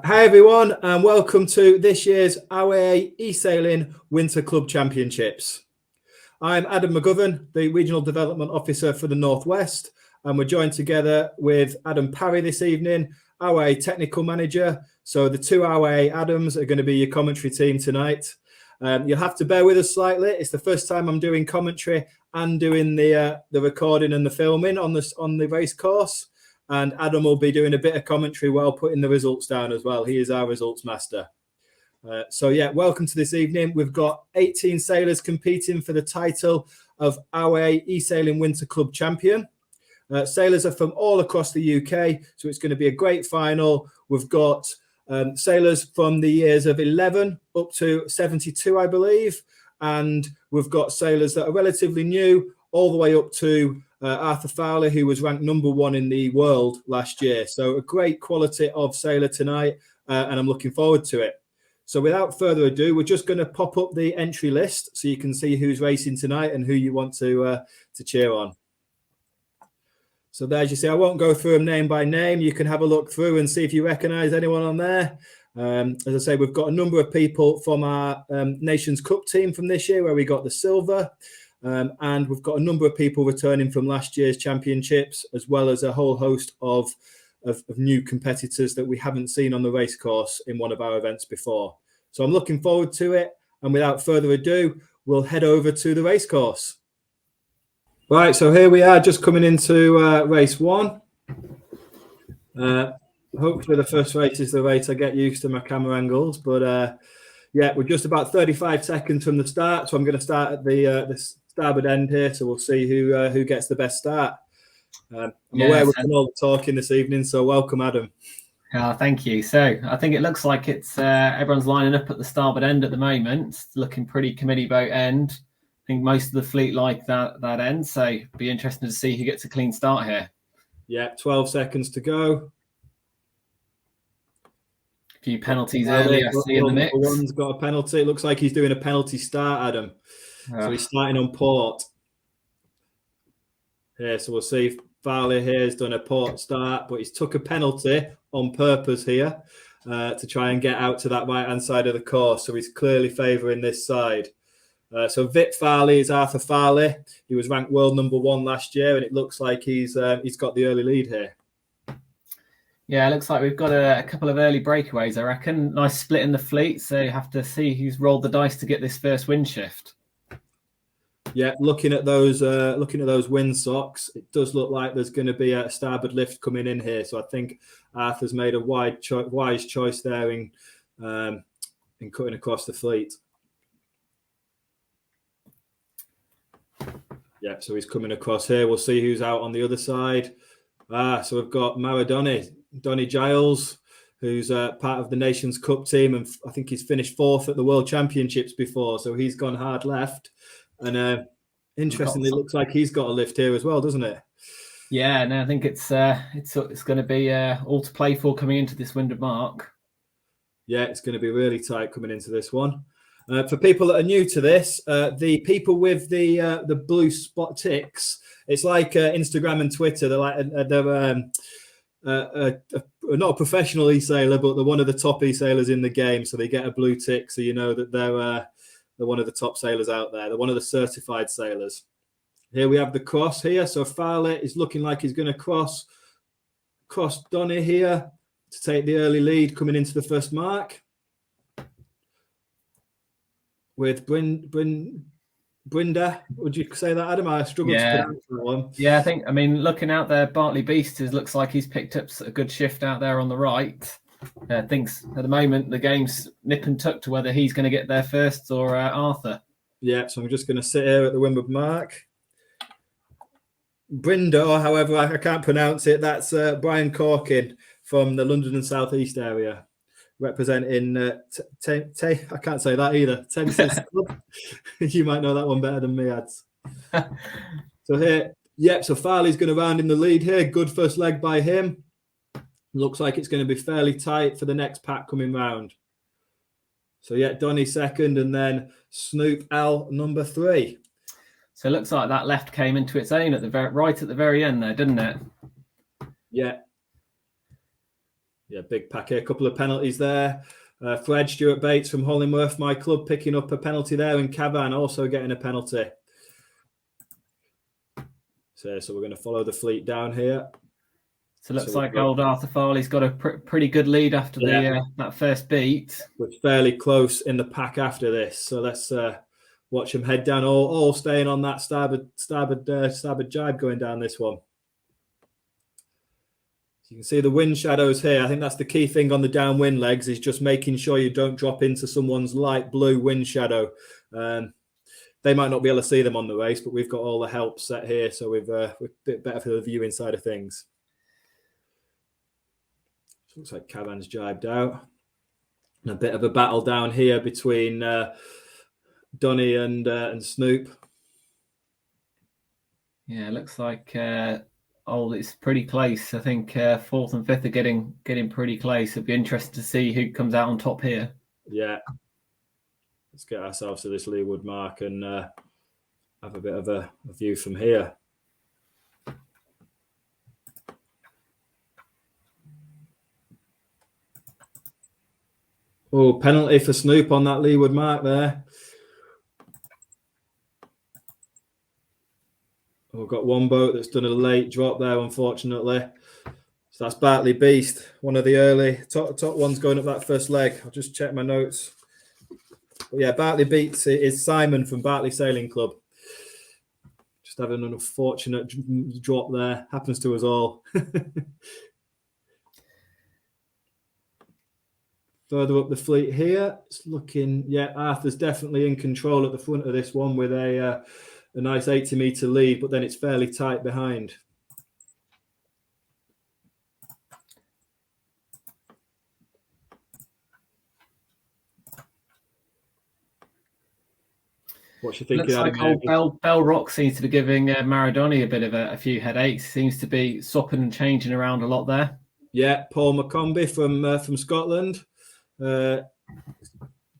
Hi everyone, and welcome to this year's AWE E-Sailing Winter Club Championships. I'm Adam McGovern, the Regional Development Officer for the Northwest, and we're joined together with Adam Parry this evening, AWE Technical Manager. So the two AWE Adams are going to be your commentary team tonight. You'll have to bear with us slightly. It's the first time I'm doing commentary and doing the recording and the filming on the race course. And Adam will be doing a bit of commentary while putting the results down as well. He is our results master. Welcome to this evening. We've got 18 sailors competing for the title of AWE E-Sailing Winter Club Champion. Sailors are from all across the UK, so it's going to be a great final. We've got sailors from the years of 11 up to 72, I believe. And we've got sailors that are relatively new all the way up to Arthur Fowler, who was ranked #1 in the world last year. So a great quality of sailor tonight, and I'm looking forward to it. So without further ado, we're just going to pop up the entry list so you can see who's racing tonight and who you want to cheer on. So there, as you see, I won't go through them name by name. You can have a look through and see if you recognise anyone on there. As I say, we've got a number of people from our Nations Cup team from this year where we got the silver. And we've got a number of people returning from last year's championships, as well as a whole host of new competitors that we haven't seen on the race course in one of our events before. So I'm looking forward to it. And without further ado, we'll head over to the race course. Right, so here we are just coming into race one. Hopefully the first race is the race I get used to my camera angles, but we're just about 35 seconds from the start, so I'm going to start at the starboard end here, so we'll see who gets the best start. I'm aware we've done all the talking this evening, so welcome, Adam. Thank you. So I think it looks like it's everyone's lining up at the starboard end at the moment. It's looking pretty committee boat end. I think most of the fleet like that end, so it'd be interesting to see who gets a clean start here. Yeah, 12 seconds to go. A few penalties early, I see in the mix. One's got a penalty. It looks like he's doing a penalty start, Adam. So he's starting on port. Here, so we'll see if Fowler here has done a port start, but he's took a penalty on purpose here to try and get out to that right-hand side of the course. So he's clearly favouring this side. So Vit Farley is Arthur Farley. He was ranked world #1 last year, and it looks like he's got the early lead here. Yeah, it looks like we've got a couple of early breakaways, I reckon. Nice split in the fleet, so you have to see who's rolled the dice to get this first wind shift. Yeah, looking at those wind socks, it does look like there's going to be a starboard lift coming in here. So I think Arthur's made a wise choice there in cutting across the fleet. Yeah, so he's coming across here. We'll see who's out on the other side. So we've got Maradoni, Donny Giles, who's part of the Nations Cup team, and I think he's finished 4th at the World Championships before, so he's gone hard left. And interestingly, it looks like he's got a lift here as well, doesn't it? Yeah, no, I think it's going to be all to play for coming into this windward mark. Yeah, it's going to be really tight coming into this one. For people that are new to this, the people with the blue spot ticks, it's like Instagram and Twitter. They're not a professional e-sailer, but they're one of the top e-sailers in the game. So they get a blue tick, so you know that they're one of the top sailors out there. They're one of the certified sailors. Here we have the cross here. So Fowler is looking like he's going to cross Donny here to take the early lead coming into the first mark. With Brinda, would you say that, Adam? I struggled to pronounce that one. Yeah, I mean, looking out there, Bartley Beast looks like he's picked up a good shift out there on the right. Thinks at the moment the game's nip and tuck to whether he's going to get there first or Arthur. Yeah, so I'm just going to sit here at the windward mark. Brinda, or however I can't pronounce it, that's Brian Corkin from the London and South East area, representing I can't say that either. You might know that one better than me, Ads. So here, so Farley's going to round in the lead here. Good first leg by him. Looks like it's going to be fairly tight for the next pack coming round. So Donny second, and then Snoop L number 3. So it looks like that left came into its own right at the very end there, didn't it? Yeah. Yeah, big pack here. A couple of penalties there. Fred Stuart Bates from Hollingworth, my club, picking up a penalty there, and Cavan also getting a penalty. So we're going to follow the fleet down here. So it looks like old Arthur Farley's got a pretty good lead after that first beat. We're fairly close in the pack after this, so let's watch him head down. All staying on that starboard jibe going down this one. You can see the wind shadows here. I think that's the key thing on the downwind legs, is just making sure you don't drop into someone's light blue wind shadow. They might not be able to see them on the race, but we've got all the help set here, so we're a bit better for the viewing side of things. Looks like Cavan's jibed out. And a bit of a battle down here between Donny and Snoop. Yeah, it looks like it's pretty close. I think fourth and fifth are getting pretty close. It'd be interesting to see who comes out on top here. Yeah. Let's get ourselves to this leeward mark and have a bit of a view from here. Oh, penalty for Snoop on that leeward mark there. We've got one boat that's done a late drop there, unfortunately. So that's Bartley Beast, one of the early top ones going up that first leg. I'll just check my notes. But yeah, Bartley Beast is Simon from Bartley Sailing Club. Just having an unfortunate drop there. Happens to us all. Further up the fleet here, it's looking, yeah, Arthur's definitely in control at the front of this one with a nice 80-metre lead, but then it's fairly tight behind. What you thinking? Looks like old Bell Rock seems to be giving Maradoni a bit of a few headaches. Seems to be swapping and changing around a lot there. Yeah, Paul McCombie from Scotland. Coming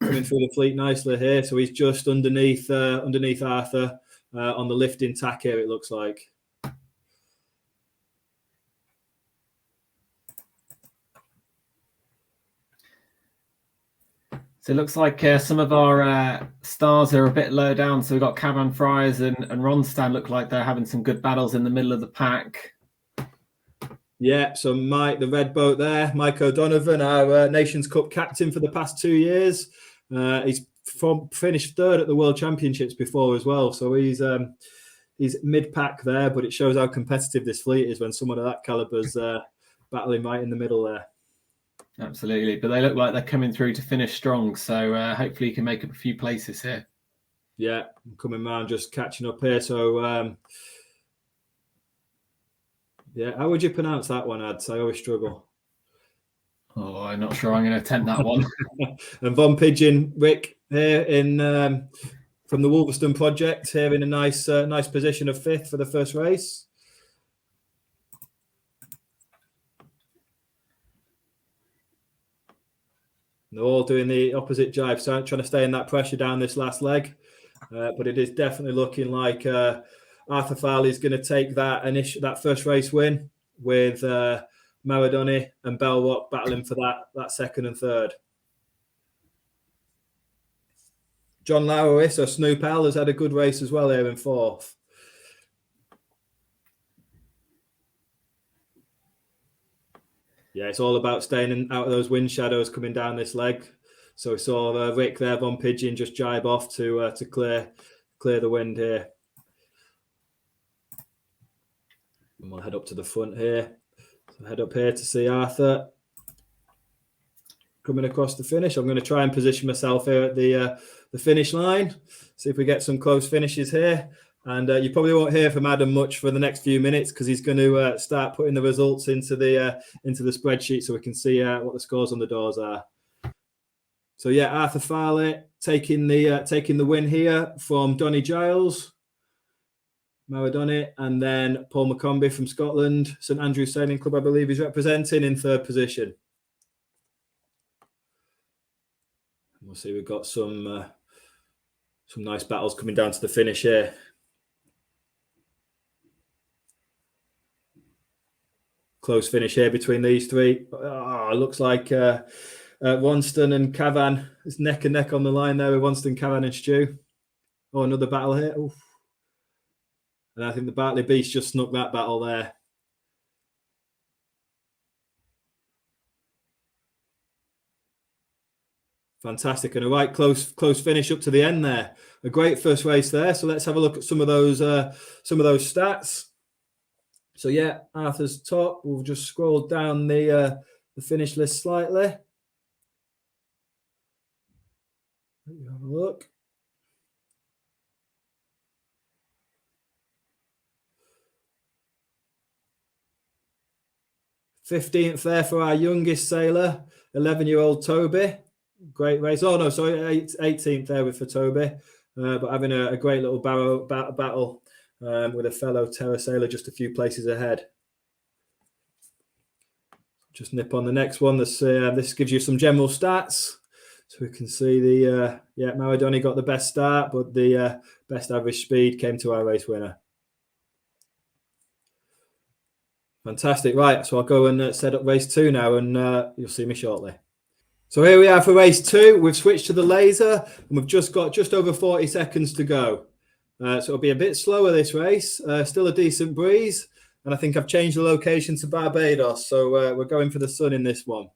through the fleet nicely here. So he's just underneath Arthur on the lifting tack here, it looks like. So it looks like some of our stars are a bit low down. So we've got Cavan Friars and Ronstadt look like they're having some good battles in the middle of the pack. Yeah, so Mike, the red boat there, Mike O'Donovan, our Nations Cup captain for the past 2 years. He's finished third at the World Championships before as well. So he's mid-pack there, but it shows how competitive this fleet is when someone of that caliber's battling right in the middle there. Absolutely, but they look like they're coming through to finish strong. So hopefully you can make up a few places here. Yeah, I'm coming round, just catching up here. So yeah, how would you pronounce that one, Ads? I always struggle. Oh, I'm not sure I'm going to attempt that one. And Von Pigeon, Rick here from the Wolverstone project, here in a nice position of fifth for the first race. They're all doing the opposite jibe, so trying to stay in that pressure down this last leg. But it is definitely looking like Arthur Farley is going to take that first race win with Maradoni and Belrock battling for that second and third. John Lowry, so Snoop L, has had a good race as well here in fourth. Yeah, it's all about staying out of those wind shadows coming down this leg. So we saw Rick there, Von Pigeon, just jibe off to clear the wind here. And we'll head up to the front here. So head up here to see Arthur coming across the finish. I'm going to try and position myself here at the finish line. See if we get some close finishes here. And you probably won't hear from Adam much for the next few minutes because he's going to start putting the results into the spreadsheet so we can see what the scores on the doors are. So yeah, Arthur Farley taking the win here from Donny Giles, Maradoni, and then Paul McCombie from Scotland, St Andrews Sailing Club, I believe he's representing, in third position. We'll see, we've got some nice battles coming down to the finish here. close finish here between these three. Oh, it looks like Wonston and Cavan is neck and neck on the line there with Wonston, Cavan and Stu. Oh, another battle here. Oof. And I think the Bartley Beast just snuck that battle there. Fantastic, and a right close finish up to the end there. A great first race there. So let's have a look at some of those stats. So yeah, Arthur's top. We'll just scroll down the finish list slightly. Have a look. '15th there for our youngest sailor, 11-year-old Toby. Great race. Oh no, sorry, 18th there for Toby, but having a great little battle with a fellow terror sailor just a few places ahead. Just nip on the next one. This gives you some general stats. So we can see Maradoni got the best start, but the best average speed came to our race winner. Fantastic. Right, so I'll go and set up race 2 now, and you'll see me shortly. So here we are for race 2. We've switched to the laser, and we've just got just over 40 seconds to go. So it'll be a bit slower this race. Still a decent breeze, and I think I've changed the location to Barbados. So we're going for the sun in this one.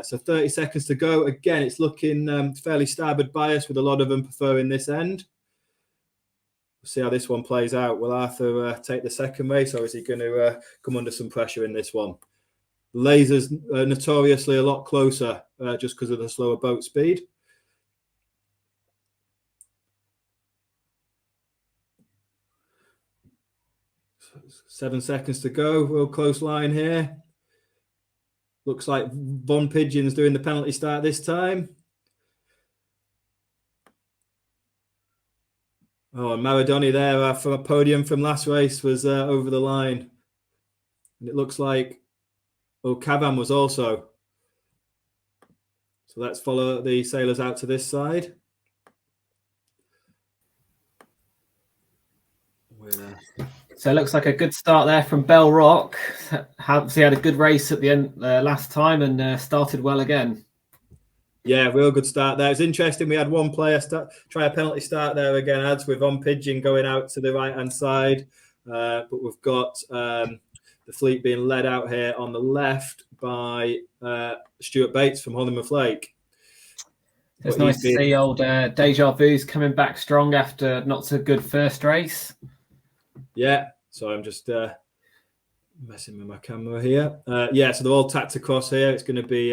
So 30 seconds to go. Again, it's looking fairly starboard bias with a lot of them preferring this end. We'll see how this one plays out. Will Arthur take the second race, or is he going to come under some pressure in this one? Laser's notoriously a lot closer just because of the slower boat speed. So 7 seconds to go. Real close line here. Looks like Von Pigeon's doing the penalty start this time. Oh, and Maradoni there from a podium from last race was over the line. And it looks like Cavan was also. So let's follow the sailors out to this side. So it looks like a good start there from Bell Rock. He had a good race at the end last time and started well again. Yeah, real good start there. It's interesting. We had one player try a penalty start there again, adds with Von Pigeon going out to the right-hand side. But we've got the fleet being led out here on the left by Stuart Bates from Hollingworth Lake. It's nice to see old Deja Vu's coming back strong after not so good first race. Yeah, so I'm just messing with my camera here. Yeah, so they're all tacked across here. It's going to be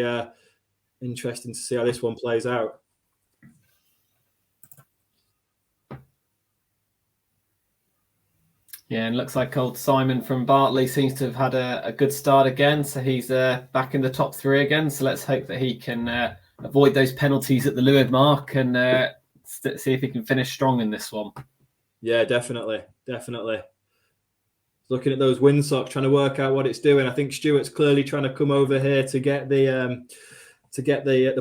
interesting to see how this one plays out. Yeah, and looks like old Simon from Bartley seems to have had a good start again. So he's back in the top 3 again. So let's hope that he can avoid those penalties at the leeward mark and see if he can finish strong in this one. Yeah, definitely. Looking at those windsocks, trying to work out what it's doing. I think Stuart's clearly trying to come over here to get the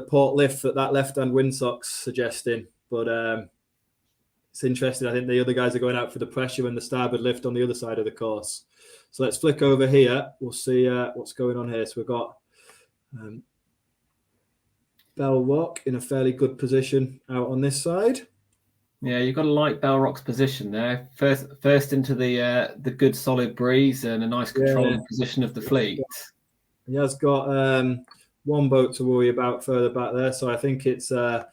port lift that left-hand windsock's suggesting. But it's interesting. I think the other guys are going out for the pressure and the starboard lift on the other side of the course. So let's flick over here. We'll see what's going on here. So we've got Bell Rock in a fairly good position out on this side. Yeah, you've got to like Bell Rock's position there. First into the good solid breeze and a nice controlling position of the fleet. He has got one boat to worry about further back there, so I think it's Von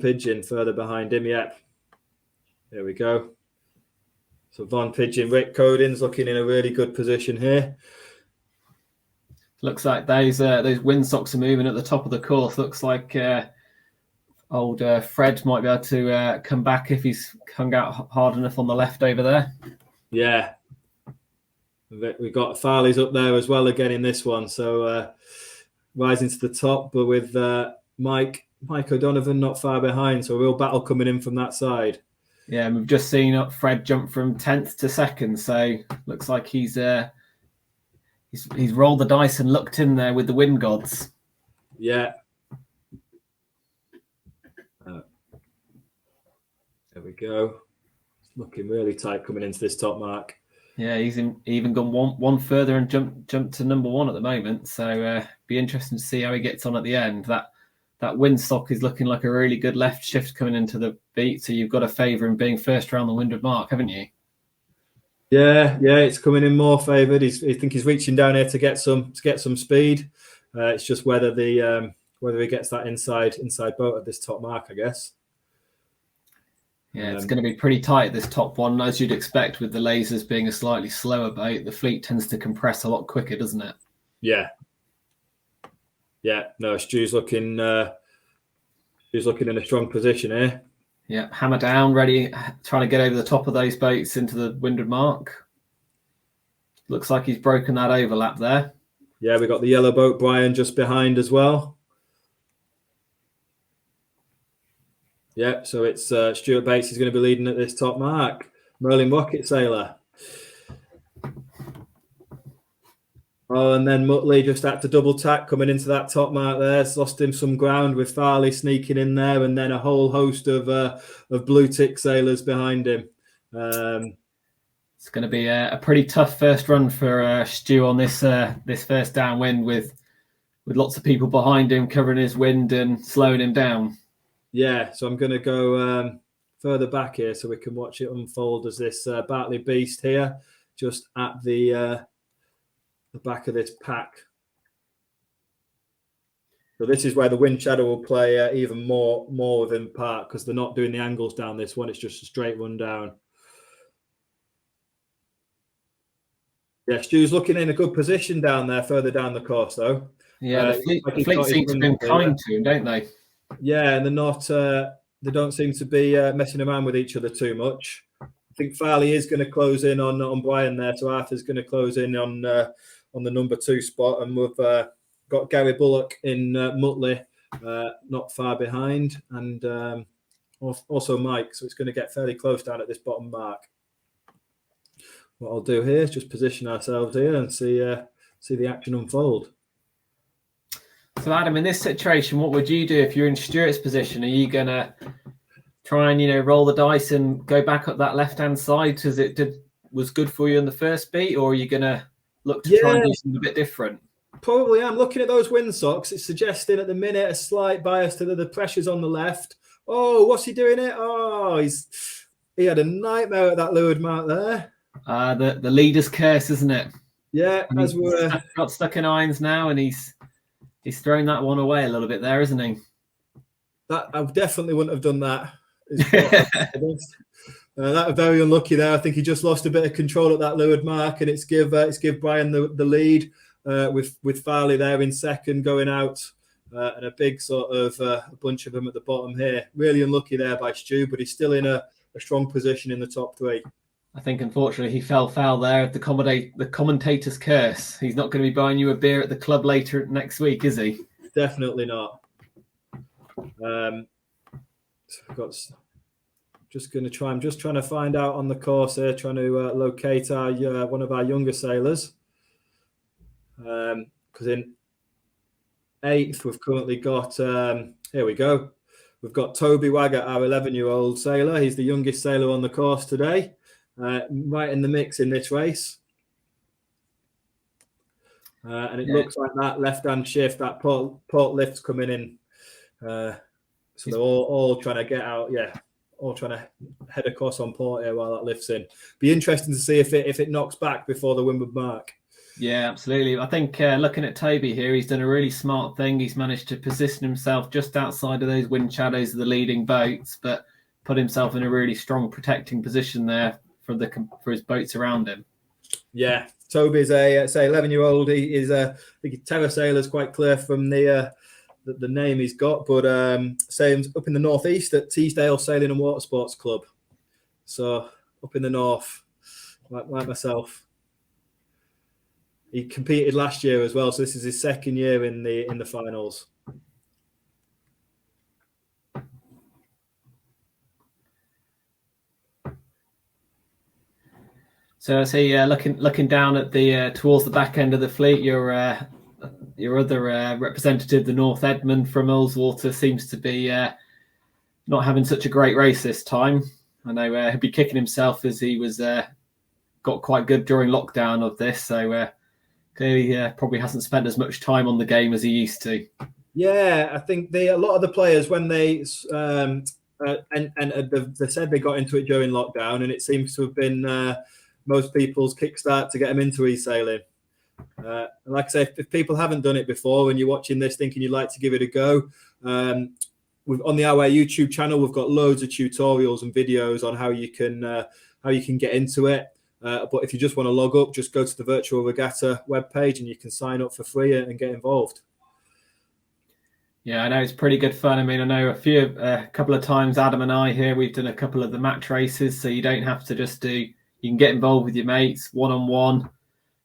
Pigeon further behind him. Yep, there we go. So Von Pigeon, Rick Codin's looking in a really good position here. Looks like those windsocks are moving at the top of the course. Looks like old Fred might be able to come back if he's hung out hard enough on the left over there. Yeah. We've got Farley's up there as well again in this one. So rising to the top, but with Mike O'Donovan not far behind. So a real battle coming in from that side. Yeah, and we've just seen Fred jump from 10th to 2nd. So looks like he's rolled the dice and looked in there with the wind gods. Yeah. There we go. It's looking really tight coming into this top mark. Yeah, he's even gone one further and jumped to number 1 at the moment. So be interesting to see how he gets on at the end. That windsock is looking like a really good left shift coming into the beat. So you've got to favour him being first around the windward mark, haven't you? Yeah, it's coming in more favoured. I think he's reaching down here to get some speed. It's just whether he gets that inside boat at this top mark, I guess. Yeah, it's going to be pretty tight, this top one, as you'd expect with the lasers being a slightly slower boat. The fleet tends to compress a lot quicker, doesn't it? Yeah. No, Stu's looking in a strong position here. Yeah, hammer down, ready, trying to get over the top of those boats into the windward mark. Looks like he's broken that overlap there. Yeah, we got the yellow boat, Brian, just behind as well. Yeah, so it's Stuart Bates is going to be leading at this top mark. Merlin Rocket Sailor. Oh, and then Muttley just had to double tack coming into that top mark there. It's lost him some ground with Farley sneaking in there, and then a whole host of blue tick sailors behind him. It's going to be a pretty tough first run for Stu on this first downwind with lots of people behind him covering his wind and slowing him down. Yeah, so I'm going to go further back here so we can watch it unfold as this Bartley Beast here, just at the back of this pack. So this is where the wind shadow will play even more within part, because they're not doing the angles down this one. It's just a straight run down. Yeah, Stu's looking in a good position down there, further down the course, though. Yeah, the fleet seems to have been kind to him, don't they? Yeah, and they're not. They don't seem to be messing around with each other too much. I think Farley is going to close in on Brian there, so Arthur's going to close in on the number 2 spot, and we've got Gary Bullock in Muttley not far behind, and also Mike. So it's going to get fairly close down at this bottom mark. What I'll do here is just position ourselves here and see the action unfold. So, Adam, in this situation, what would you do if you're in Stuart's position? Are you going to try and, roll the dice and go back up that left-hand side because was good for you in the first beat, or are you going to look to try and do something a bit different? Probably am. Looking at those windsocks, it's suggesting at the minute a slight bias to the pressures on the left. Oh, what's he doing it? Oh, he had a nightmare at that leeward mark there. The leader's curse, isn't it? Yeah, as we're got stuck in irons now, and he's thrown that one away a little bit there, isn't he? That I definitely wouldn't have done that. That was very unlucky there. I think he just lost a bit of control at that leeward mark, and it's give Brian the lead with Farley there in second going out, and a big sort of a bunch of them at the bottom here. Really unlucky there by Stu, but he's still in a strong position in the top 3. I think, unfortunately, he fell foul there of the commentator's curse. He's not going to be buying you a beer at the club later next week, is he? Definitely not. So I've got. I'm just trying to find out on the course here, trying to locate our one of our younger sailors. Because in 8th we've currently got. Here we go. We've got Toby Waggett, our 11-year-old sailor. He's the youngest sailor on the course today. Right in the mix in this race. And it looks like that left-hand shift, that port lift's coming in. So they're all trying to get out, all trying to head across on port here while that lifts in. Be interesting to see if it knocks back before the windward mark. Yeah, absolutely. I think looking at Toby here, he's done a really smart thing. He's managed to position himself just outside of those wind shadows of the leading boats, but put himself in a really strong protecting position there for his boats around him. Yeah, Toby's a 11-year-old. He is I think Terra Sailor's quite clear from the name he's got, but sails up in the northeast at Teesdale Sailing and Water Sports Club. So up in the north, like myself. He competed last year as well, so this is his second year in the finals. So I see, looking down at the towards the back end of the fleet, your other representative, the North Edmund from Ullswater, seems to be not having such a great race this time. I know he'll be kicking himself as he was got got quite good during lockdown of this, so clearly probably hasn't spent as much time on the game as he used to. Yeah, I think a lot of the players, when they they said they got into it during lockdown, and it seems to have been most people's kickstart to get them into e-sailing. Like I say, if people haven't done it before and you're watching this thinking you'd like to give it a go, on the Our YouTube channel, we've got loads of tutorials and videos on how you can get into it. But if you just want to log up, just go to the Virtual Regatta webpage and you can sign up for free and get involved. Yeah, I know it's pretty good fun. I mean, I know a couple of times Adam and I here, we've done a couple of the match races, so you don't have to just you can get involved with your mates one-on-one,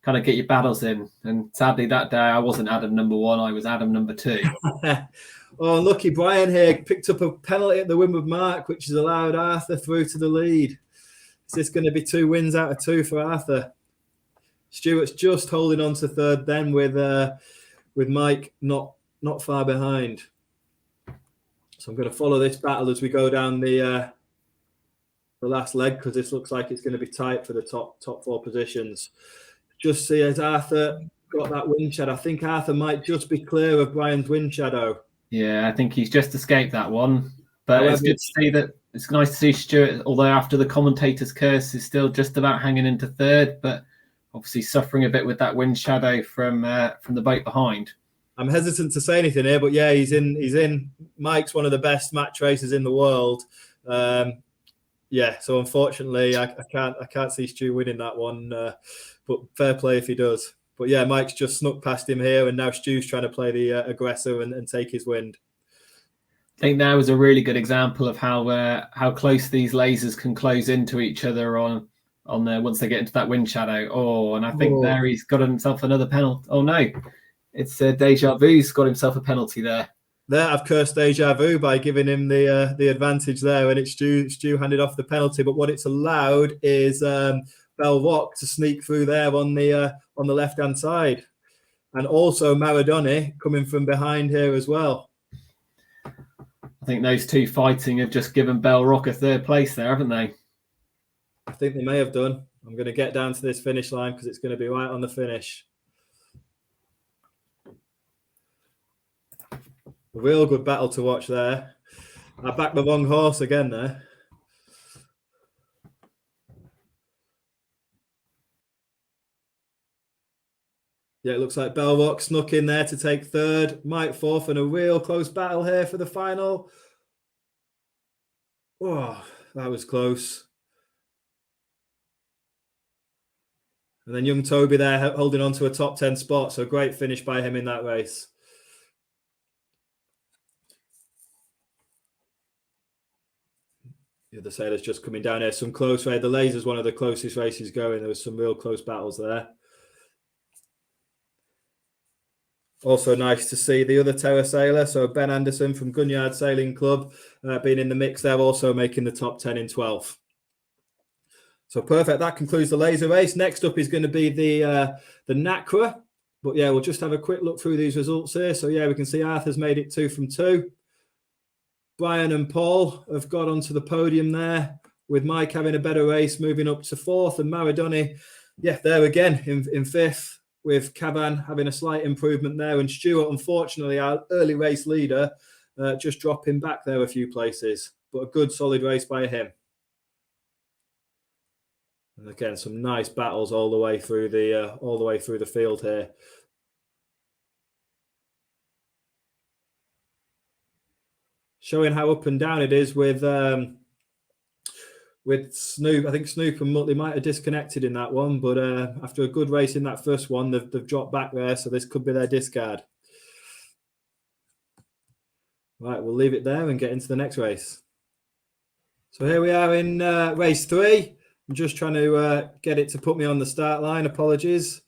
kind of get your battles in. And sadly that day I wasn't Adam number 1, I was Adam number 2. Oh, lucky Brian here picked up a penalty at the windward mark, which has allowed Arthur through to the lead. Is this going to be 2 wins out of 2 for Arthur? Stuart's just holding on to third then with Mike not far behind. So I'm going to follow this battle as we go down the last leg, because this looks like it's going to be tight for the top 4 positions. Just see as Arthur got that wind shadow. I think Arthur might just be clear of Brian's wind shadow. Yeah, I think he's just escaped that one. But However, it's good to see that. It's nice to see Stuart, although after the commentator's curse, is still just about hanging into third, but obviously suffering a bit with that wind shadow from the boat behind. I'm hesitant to say anything here, but yeah, he's in. Mike's one of the best match racers in the world. Yeah, so unfortunately, I can't see Stu winning that one. But fair play if he does. But yeah, Mike's just snuck past him here, and now Stu's trying to play the aggressor and take his wind. I think that was a really good example of how close these lasers can close into each other on once they get into that wind shadow. Oh, and I think there he's got himself another penalty. Oh no, it's Deja Vu's got himself a penalty there. There, I've cursed Deja Vu by giving him the advantage there, and it's Stu handed off the penalty. But what it's allowed is Bell Rock to sneak through there on the left hand side, and also Maradoni coming from behind here as well. I think those two fighting have just given Bell Rock a third place there, haven't they? I think they may have done. I'm going to get down to this finish line because it's going to be right on the finish. A real good battle to watch there. I backed the wrong horse again there. Yeah, it looks like Bell Rock snuck in there to take third. Mike fourth, and a real close battle here for the final. Oh, that was close. And then young Toby there holding on to a top 10 spot. So great finish by him in that race. The other sailors just coming down here. Some close race. The Laser's one of the closest races going. There was some real close battles there. Also nice to see the other terror sailor, so Ben Anderson from Gunyard Sailing Club, being in the mix there, also making the top 10 in 12th. So perfect. That concludes the laser race. Next up is going to be the NACRA. But yeah, we'll just have a quick look through these results here. So yeah, we can see Arthur's made it 2 from 2. Brian and Paul have got onto the podium there, with Mike having a better race, moving up to 4th, and Maradoni, yeah, there again in 5th. With Caban having a slight improvement there, and Stuart, unfortunately, our early race leader, just dropping back there a few places. But a good, solid race by him. And again, some nice battles all the way through the field here. Showing how up and down it is with Snoop. I think Snoop and Muttley might have disconnected in that one, but after a good race in that first one, they've dropped back there, so this could be their discard. Right, we'll leave it there and get into the next race. So here we are in race 3. I'm just trying to get it to put me on the start line. Apologies.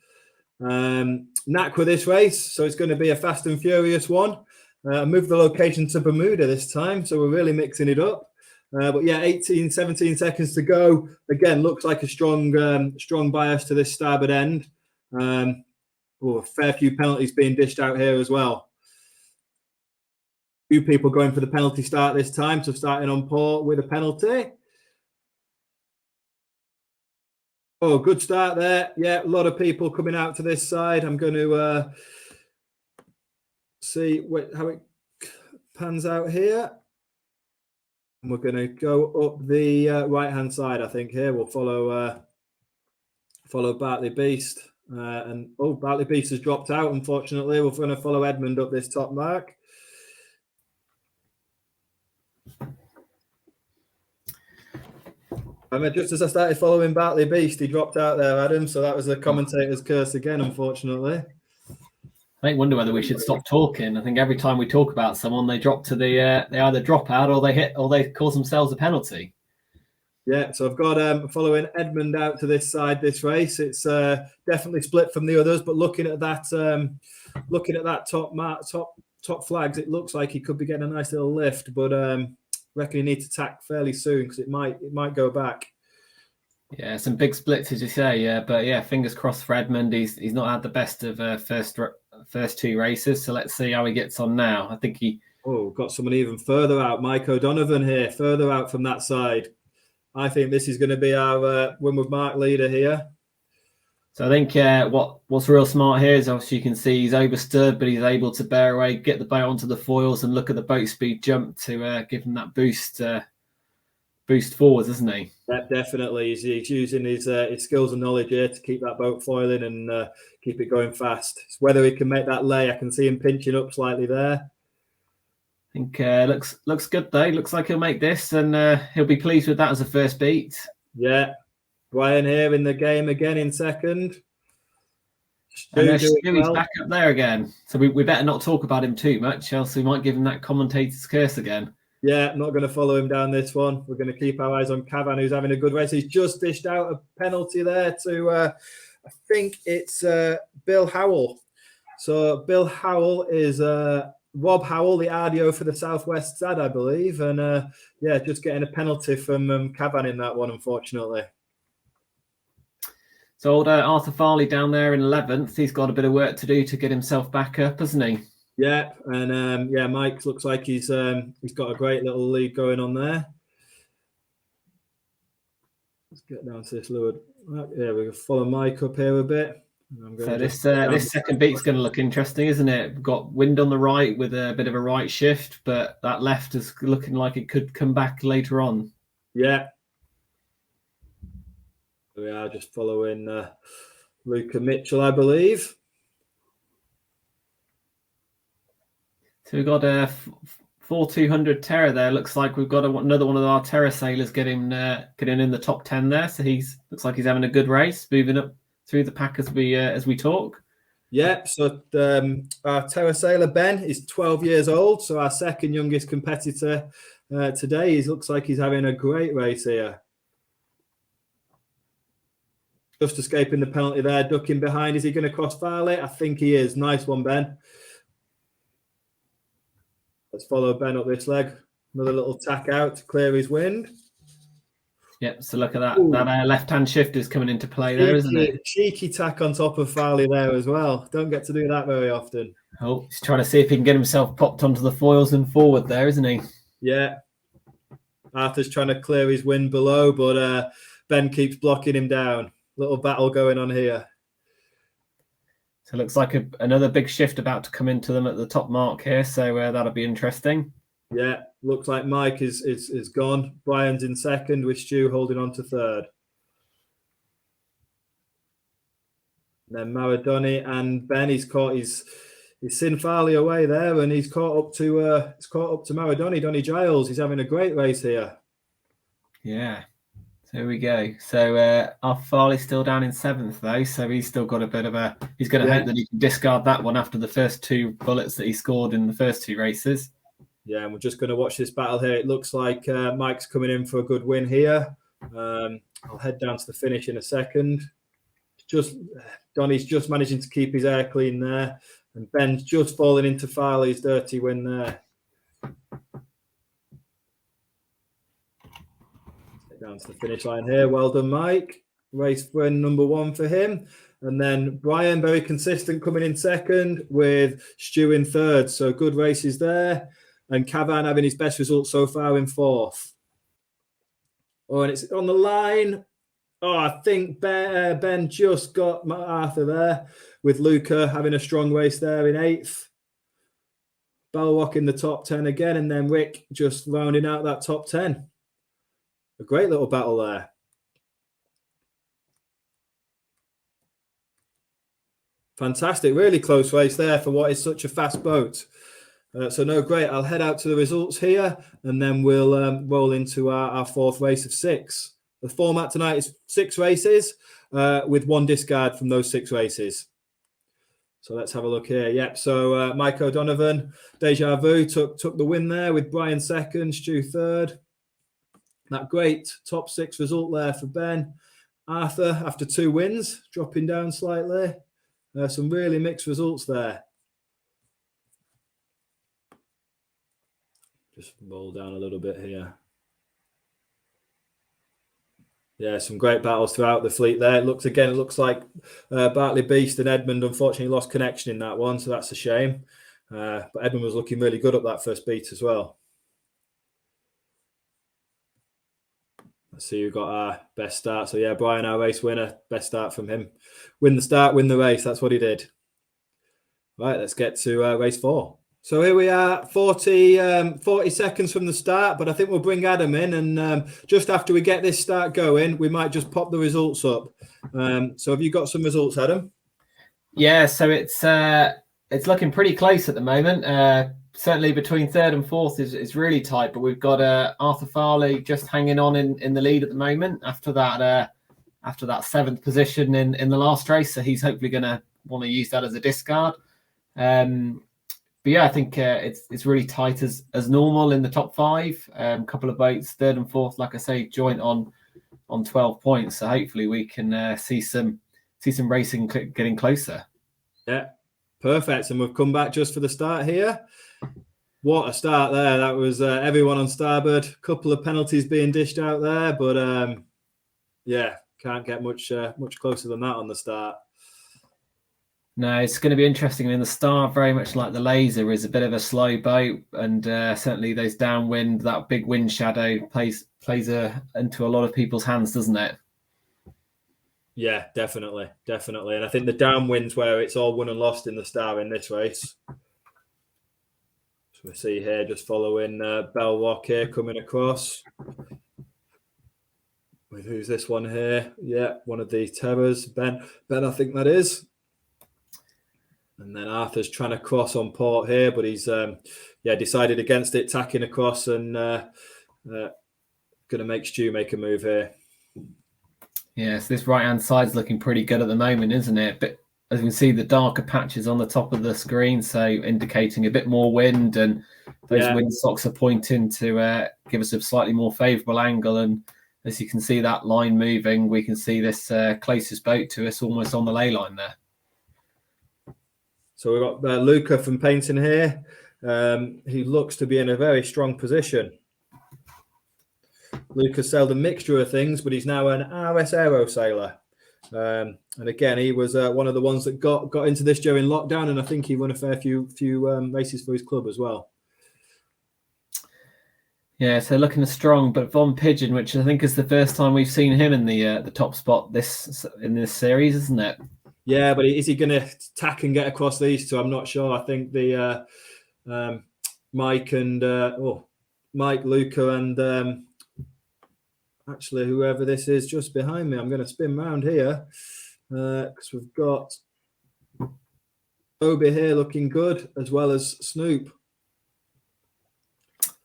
NACRA this race, so it's going to be a fast and furious one. Move the location to Bermuda this time, so we're really mixing it up. But yeah, 17 seconds to go. Again, looks like a strong bias to this starboard end. A fair few penalties being dished out here as well. Few people going for the penalty start this time, so starting on port with a penalty. Oh, good start there. Yeah, a lot of people coming out to this side. I'm going to see how it pans out here. And we're going to go up the right-hand side, I think, here. We'll follow Bartley Beast. Bartley Beast has dropped out, unfortunately. We're going to follow Edmund up this top mark. Just as I started following Bartley Beast, he dropped out there, Adam. So that was the commentator's curse again, unfortunately. I wonder whether we should stop talking. I think every time we talk about someone, they drop to they either drop out or they hit or they cause themselves a penalty. Yeah, so I've got following Edmund out to this side this race. It's definitely split from the others, but looking at that top flags, it looks like he could be getting a nice little lift, but reckon he needs to tack fairly soon because it might go back. Yeah, some big splits as you say. Yeah, but yeah, fingers crossed for Edmund. He's not had the best of first two races, so let's see how he gets on now. I think got someone even further out. Mike O'Donovan here, further out from that side. I think this is going to be our Winwood Mark leader here. So I think what's real smart here is obviously you can see he's oversteered, but he's able to bear away, get the boat onto the foils, and look at the boat speed jump to give him that boost forwards, isn't he? Yeah, definitely. He's using his skills and knowledge here to keep that boat foiling and keep it going fast. It's whether he can make that lay. I can see him pinching up slightly there. I think looks good though. Looks like he'll make this, and he'll be pleased with that as a first beat. Yeah, Brian here in the game again in second. And Stewie's back up there again, so we better not talk about him too much, else we might give him that commentator's curse again. Yeah, not going to follow him down this one. We're going to keep our eyes on Cavan, who's having a good race. He's just dished out a penalty there to, I think it's Bill Howell. So Bill Howell is Rob Howell, the RDO for the Southwest SAD, I believe. And just getting a penalty from Cavan in that one, unfortunately. So old Arthur Farley down there in 11th, he's got a bit of work to do to get himself back up, hasn't he? Yeah, and Mike looks like he's got a great little lead going on there. Let's get down to this lower. Yeah, we'll follow Mike up here a bit. So this second beat's going to look interesting, isn't it? We've got wind on the right with a bit of a right shift, but that left is looking like it could come back later on. Yeah. We are just following Luca Mitchell, I believe. So we've got a 4200 Terror there. Looks like we've got another one of our Terror sailors getting in the top 10 there. So looks like he's having a good race, moving up through the pack as we talk. Yeah. So our Terror sailor Ben is 12 years old. So our second youngest competitor today. He looks like he's having a great race here. Just escaping the penalty there, ducking behind. Is he going to cross Farley? I think he is. Nice one, Ben. Let's follow Ben up this leg. Another little tack out to clear his wind. Yep, so look at that. Ooh. That left-hand shift is coming into play there, isn't it? Cheeky tack on top of Farley there as well. Don't get to do that very often. Oh, he's trying to see if he can get himself popped onto the foils and forward there, isn't he? Yeah. Arthur's trying to clear his wind below, but Ben keeps blocking him down. Little battle going on here. So it looks like another big shift about to come into them at the top mark here. So that'll be interesting. Yeah, looks like Mike is gone. Brian's in second with Stu holding on to third. And then Maradoni and Ben, he's seen Farley away there, and he's caught up to Maradoni. Donny Giles, he's having a great race here. Yeah. There we go. So our Farley's still down in 7th though, so he's still got a bit of he's going to hope that he can discard that one after the first 2 bullets that he scored in the first 2 races. Yeah, and we're just going to watch this battle here. It looks like Mike's coming in for a good win here. I'll head down to the finish in a second. Donny's just managing to keep his air clean there, and Ben's just falling into Farley's dirty win there. Down to the finish line here. Well done, Mike. Race win number 1 for him. And then Brian, very consistent, coming in second with Stu in third. So good races there. And Cavan having his best result so far in 4th. Oh, and it's on the line. Oh, I think Ben just got Arthur there, with Luca having a strong race there in 8th. Belloc in the top 10 again, and then Rick just rounding out that top 10. A great little battle there. Fantastic, really close race there for what is such a fast boat. So no, great. I'll head out to the results here, and then we'll roll into our 4th race of 6. The format tonight is 6 races with 1 discard from those 6 races. So let's have a look here. Yep. So Mike O'Donovan, Deja Vu took the win there with Brian 2nd, Stu 3rd. That great top 6 result there for Ben. Arthur, after 2 wins, dropping down slightly. Some really mixed results there. Just roll down a little bit here. Yeah, some great battles throughout the fleet there. It looks like Bartley Beast and Edmund unfortunately lost connection in that one, so that's a shame. But Edmund was looking really good up that first beat as well. Let's see who got our best start. So yeah, Brian, our race winner, best start from him. Win the start, win the race. That's what he did. Right, let's get to race 4. So here we are, 40 seconds from the start, but I think we'll bring Adam in, and just after we get this start going, we might just pop the results up. So have you got some results, Adam? Yeah, so it's looking pretty close at the moment. Certainly between 3rd and 4th is really tight, but we've got Arthur Farley just hanging on in the lead at the moment after that 7th position in the last race. So he's hopefully going to want to use that as a discard. But yeah, I think it's really tight as normal in the top 5. Couple of boats, 3rd and 4th, like I say, joint on 12 points. So hopefully we can see some racing getting closer. Yeah, perfect. And we've come back just for the start here. What a start there. That was everyone on starboard. Couple of penalties being dished out there, but yeah, can't get much closer than that on the start. No, it's going to be interesting. I mean, the Star, very much like the Laser, is a bit of a slow boat, and certainly those downwind, that big wind shadow plays into a lot of people's hands, doesn't it? Yeah, definitely. And I think the downwind's where it's all won and lost in the Star in this race. So we see here, just following Belloc here coming across. With who's this one here? Yeah, one of the Terrors. Ben, I think that is. And then Arthur's trying to cross on port here, but he's decided against it, tacking across, and going to make Stu make a move here. Yes, this right-hand side's looking pretty good at the moment, isn't it? But as you can see, the darker patches on the top of the screen, so indicating a bit more wind, and those windsocks are pointing to give us a slightly more favourable angle. And as you can see that line moving, we can see this closest boat to us almost on the ley line there. So we've got Luca from Painting here. He looks to be in a very strong position. Luca sailed a mixture of things, but he's now an RS Aero sailor. And again, he was one of the ones that got into this during lockdown, and I think he won a fair few races for his club as well. Yeah, so looking strong, but Von Pigeon, which I think is the first time we've seen him in the top spot in this series, isn't it? Yeah, but is he going to tack and get across these two? I'm not sure. I think the Mike, Luca, and actually whoever this is just behind me, I'm going to spin round here because we've got Obi here looking good, as well as Snoop.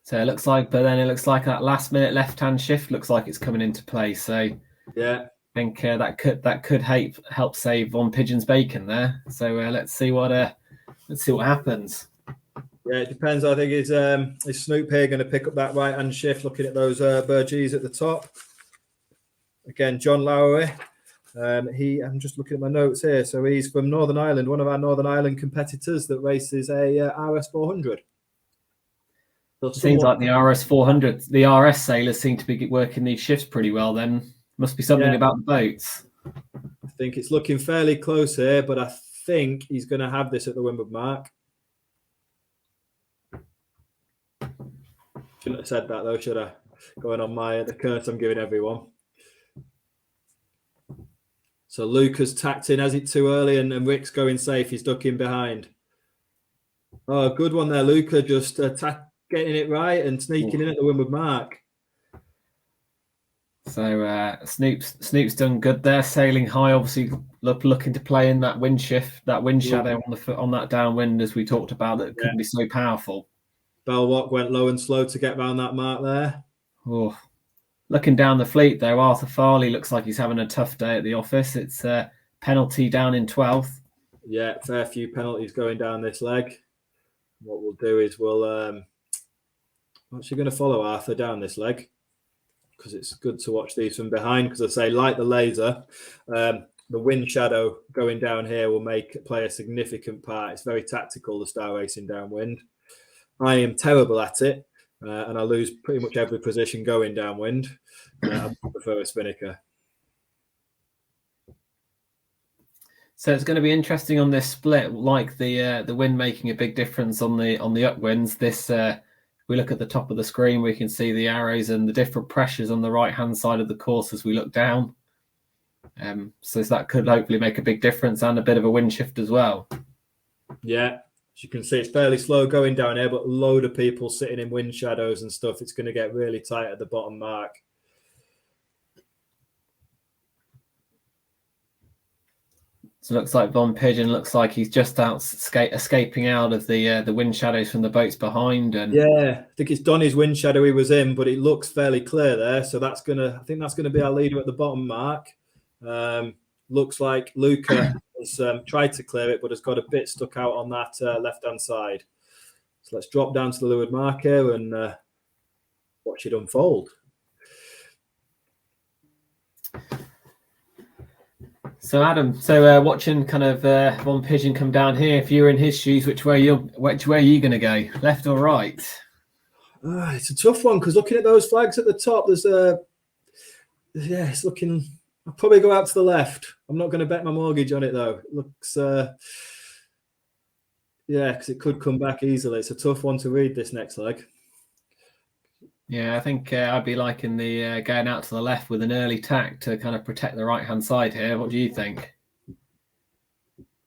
So it looks like that last minute left-hand shift looks like it's coming into play. So yeah, I think that could help save Von Pigeon's bacon there. So let's see what happens. Yeah, it depends. I think is Snoop here going to pick up that right hand shift? Looking at those Burgees at the top. Again, John Lowery. I'm just looking at my notes here. So he's from Northern Ireland, one of our Northern Ireland competitors that races a RS 400. So seems like the RS 400, the RS sailors seem to be working these shifts pretty well. Then must be something about the boats. I think it's looking fairly close here, but I think he's going to have this at the windward mark. Shouldn't have said that though, should I? Going on the curse I'm giving everyone. So Luca's tacked in. Has it too early? And Rick's going safe. He's ducking behind. Oh, good one there, Luca. Just getting it right and sneaking in at the win with Mark. So Snoop's done good there, sailing high. Obviously, looking to play in that wind shift, that wind shadow on that downwind, as we talked about, that could be so powerful. Belwalk went low and slow to get around that mark there. Oh, looking down the fleet though, Arthur Farley looks like he's having a tough day at the office. It's a penalty down in 12th. Yeah, fair few penalties going down this leg. What we'll do is we'll actually going to follow Arthur down this leg, because it's good to watch these from behind, because I say, like the laser, the wind shadow going down here will play a significant part. It's very tactical, the star racing downwind. I am terrible at it, and I lose pretty much every position going downwind. I prefer a spinnaker. So it's going to be interesting on this split, like the wind making a big difference on the upwinds. This we look at the top of the screen, we can see the arrows and the different pressures on the right-hand side of the course as we look down. So that could hopefully make a big difference, and a bit of a wind shift as well. Yeah, as you can see, it's fairly slow going down here, but a load of people sitting in wind shadows and stuff. It's going to get really tight at the bottom mark. So it looks like Von Pigeon looks like he's just out escaping out of the wind shadows from the boats behind. And yeah, I think it's Donny's wind shadow he was in, but it looks fairly clear there. So I think that's gonna be our leader at the bottom mark. Looks like Luca has tried to clear it, but has got a bit stuck out on that left-hand side. So let's drop down to the leeward mark here and watch it unfold. So Adam, watching kind of Von Pigeon come down here, if you're in his shoes, which way are you going to go, left or right? It's a tough one, because looking at those flags at the top, there's it's looking. I'll probably go out to the left. I'm not going to bet my mortgage on it though. It looks, because it could come back easily. It's a tough one to read, this next leg. Yeah, I think I'd be liking the going out to the left with an early tack to kind of protect the right-hand side here. What do you think?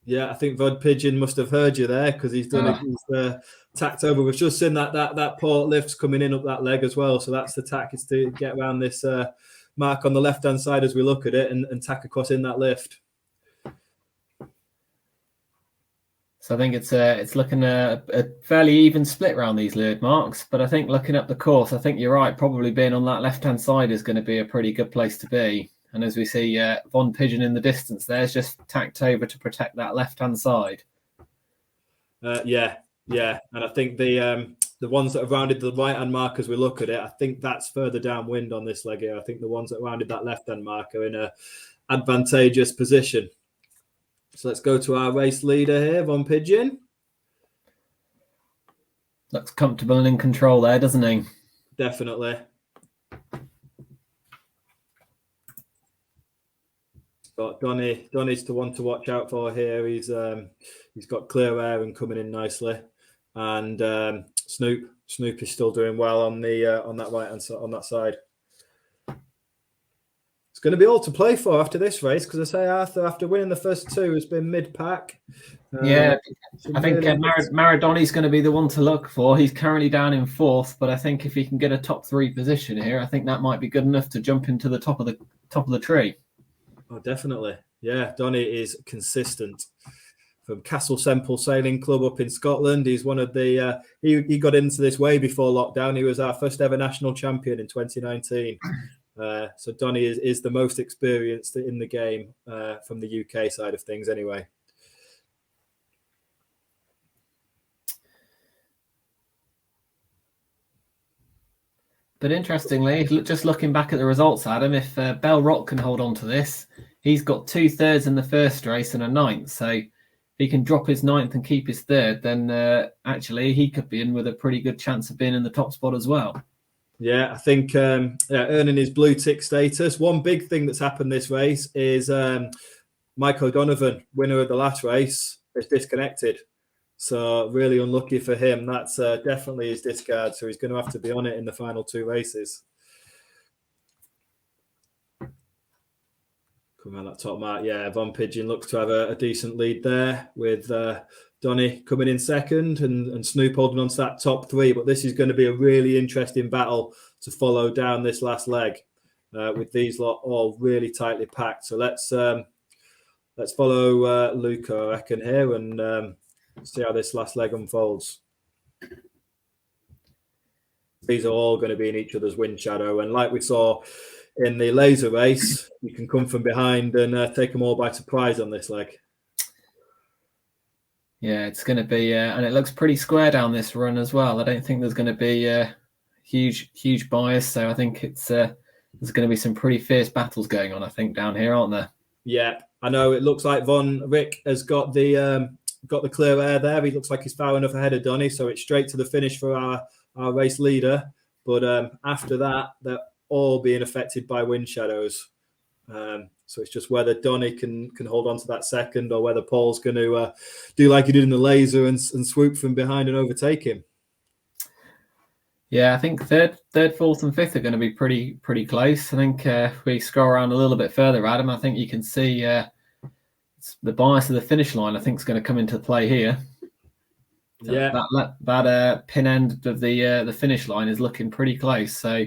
Yeah, I think Von Pigeon must have heard you there, because he's done he's tacked over. We've just seen that port lift's coming in up that leg as well. So that's the tack, is to get around this mark on the left-hand side as we look at it and tack across in that lift. So I think it's looking a fairly even split around these leeward marks. But I think looking up the course, I think you're right. Probably being on that left-hand side is going to be a pretty good place to be. And as we see, Von Pigeon in the distance there is just tacked over to protect that left-hand side. Yeah. And I think the ones that have rounded the right-hand mark as we look at it, I think that's further downwind on this leg here. I think the ones that rounded that left-hand mark are in a advantageous position. So let's go to our race leader here, Von Pigeon. Looks comfortable and in control there, doesn't he? Definitely. But Donny's the one to watch out for here. He's got clear air and coming in nicely. And Snoop is still doing well on that right hand side, on that side. It's going to be all to play for after this race, because I say Arthur, after winning the first two, has been mid-pack. Yeah, I think Maradoni's going to be the one to look for. He's currently down in 4th, but I think if he can get a top 3 position here, I think that might be good enough to jump into the top of the tree. Oh, definitely. Yeah, Donny is consistent. From Castle Semple Sailing Club up in Scotland. He's one of the he got into this way before lockdown. He was our first ever national champion in 2019. So Donny is the most experienced in the game from the UK side of things anyway. But interestingly, just looking back at the results, Adam, if Bell Rock can hold on to this, he's got 2/3 in the first race and a 9th. So if he can drop his 9th and keep his 3rd, then actually he could be in with a pretty good chance of being in the top spot as well. Yeah, I think earning his blue tick status. One big thing that's happened this race is Mike O'Donovan, winner of the last race, is disconnected. So really unlucky for him. That's definitely his discard. So he's going to have to be on it in the final 2 races. Come around that top mark. Yeah, Von Pigeon looks to have a decent lead there with Donny coming in second and Snoop holding on to that top 3. But this is going to be a really interesting battle to follow down this last leg with these lot all really tightly packed. So let's follow Luca, I reckon, here and see how this last leg unfolds. These are all going to be in each other's wind shadow. And like we saw in the laser race, you can come from behind and take them all by surprise on this leg. Yeah, it's going to be, and it looks pretty square down this run as well. I don't think there's going to be huge bias. So I think it's there's going to be some pretty fierce battles going on, I think, down here, aren't there? Yeah, I know. It looks like Rick has got the clear air there. He looks like he's far enough ahead of Donny, so it's straight to the finish for our race leader. But after that, they're all being affected by wind shadows. So it's just whether Donny can hold on to that second or whether Paul's going to do like he did in the laser and swoop from behind and overtake him. Yeah, I think third, fourth, and fifth are going to be pretty close. I think if we scroll around a little bit further, Adam, I think you can see the bias of the finish line. I think is going to come into play here. Yeah, that pin end of the finish line is looking pretty close. So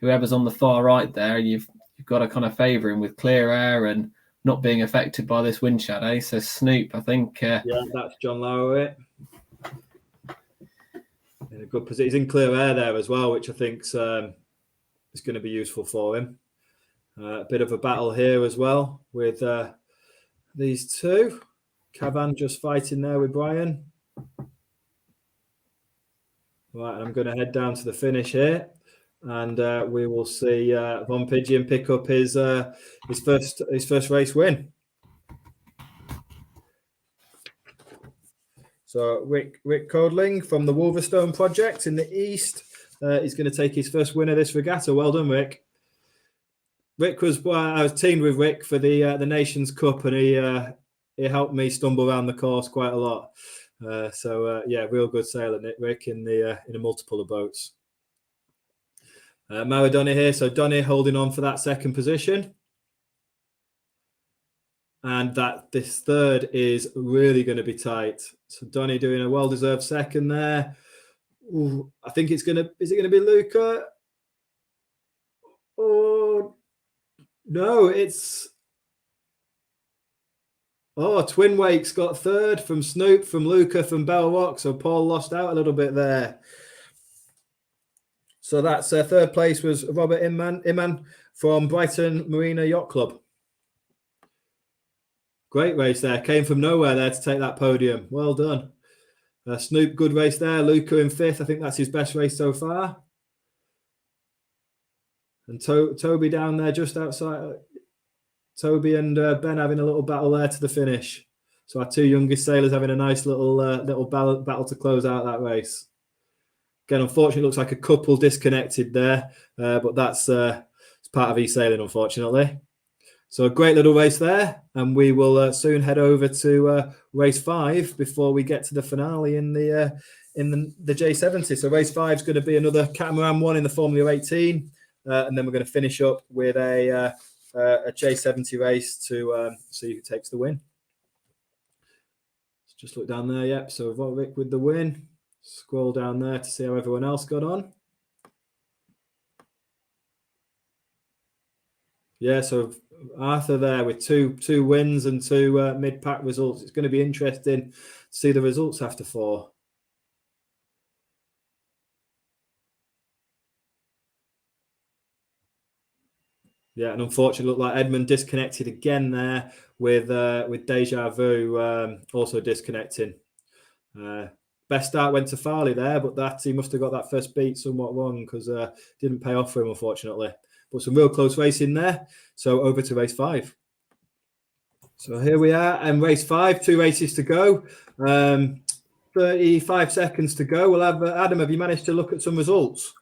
whoever's on the far right there, you've got to kind of favour him with clear air and not being affected by this wind shadow. So Snoop, I think. Yeah, that's John Lowry. In a good position. He's in clear air there as well, which I think is going to be useful for him. A bit of a battle here as well with these two. Cavan just fighting there with Brian. Right, and I'm going to head down to the finish here, and we will see Von Pigeon pick up his first race win. So Rick Codling from the Wolverstone Project in the East is going to take his first win of this regatta. Well done, Rick. I was teamed with Rick for the Nations Cup, and he helped me stumble around the course quite a lot. Yeah, real good sailing, Rick, in a multiple of boats. Maradona here, so Donny holding on for that second position. And that this third is really going to be tight. So Donny doing a well-deserved second there. Ooh, I think is it going to be Luca? Oh, no, Twin Wakes got third from Snoop, from Luca, from Bell Rock. So Paul lost out a little bit there. So that's third place was Robert Imman from Brighton Marina Yacht Club. Great race there. Came from nowhere there to take that podium. Well done. Snoop, good race there. Luca in fifth. I think that's his best race so far. And Toby down there just outside. Toby and Ben having a little battle there to the finish. So our two youngest sailors having a nice little battle to close out that race. Again, unfortunately, it looks like a couple disconnected there, but that's it's part of e-sailing, unfortunately. So a great little race there, and we will soon head over to race 5 before we get to the finale in the J70. So race 5 is going to be another catamaran one in the Formula 18, and then we're going to finish up with a J70 race to see who takes the win. Let's just look down there. Yep. So Rick with the win. Scroll down there to see how everyone else got on. Yeah, so Arthur there with two wins and 2 mid-pack results. It's going to be interesting to see the results after 4. Yeah, and unfortunately, looked like Edmund disconnected again there with Deja Vu also disconnecting. Best start went to Farley there, but he must have got that first beat somewhat wrong because didn't pay off for him, unfortunately. But some real close racing there. So over to race 5. So here we are, and race 5, 2 races to go. 35 seconds to go. We'll have Adam. Have you managed to look at some results?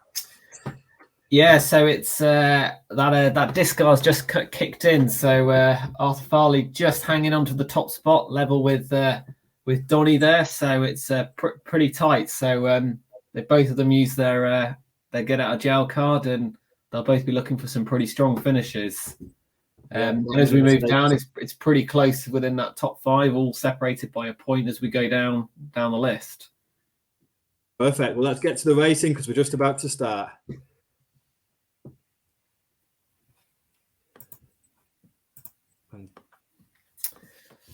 Yeah, so it's that discard's just kicked in. So Arthur Farley just hanging on to the top spot, level with Donny there. So it's pretty tight. So they both of them use their get out of jail card, and they'll both be looking for some pretty strong finishes. And as we move down, it's pretty close within that top 5, all separated by a point as we go down the list. Perfect. Well, let's get to the racing because we're just about to start.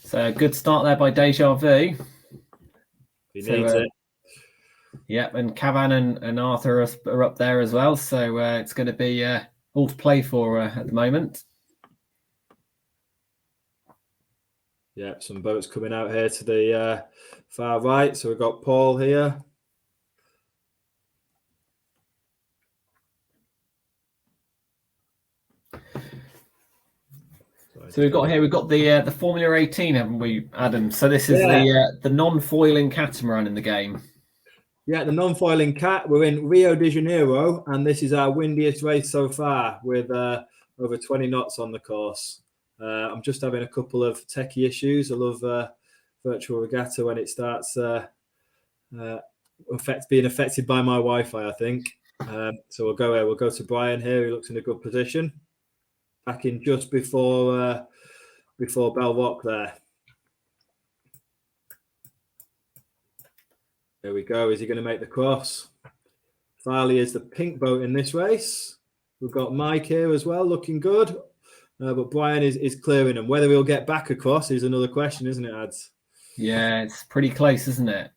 So a good start there by Deja Vu. He needs it. Yep, and Cavan and Arthur are up there as well. So it's going to be all to play for at the moment. Yeah, some boats coming out here to the far right. So we've got Paul here. So we've got the Formula 18, haven't we, Adam? So this is the non-foiling catamaran in the game. Yeah, the non-foiling cat. We're in Rio de Janeiro, and this is our windiest race so far with over 20 knots on the course. I'm just having a couple of techie issues. I love virtual regatta when it starts being affected by my Wi-Fi, I think. So we'll go here. We'll go to Brian here. He looks in a good position. Back in just before Belrock there. There we go. Is he going to make the cross? Farley is the pink boat in this race. We've got Mike here as well, looking good. But Brian is clearing them. Whether he'll get back across is another question, isn't it, Ads? Yeah, it's pretty close, isn't it?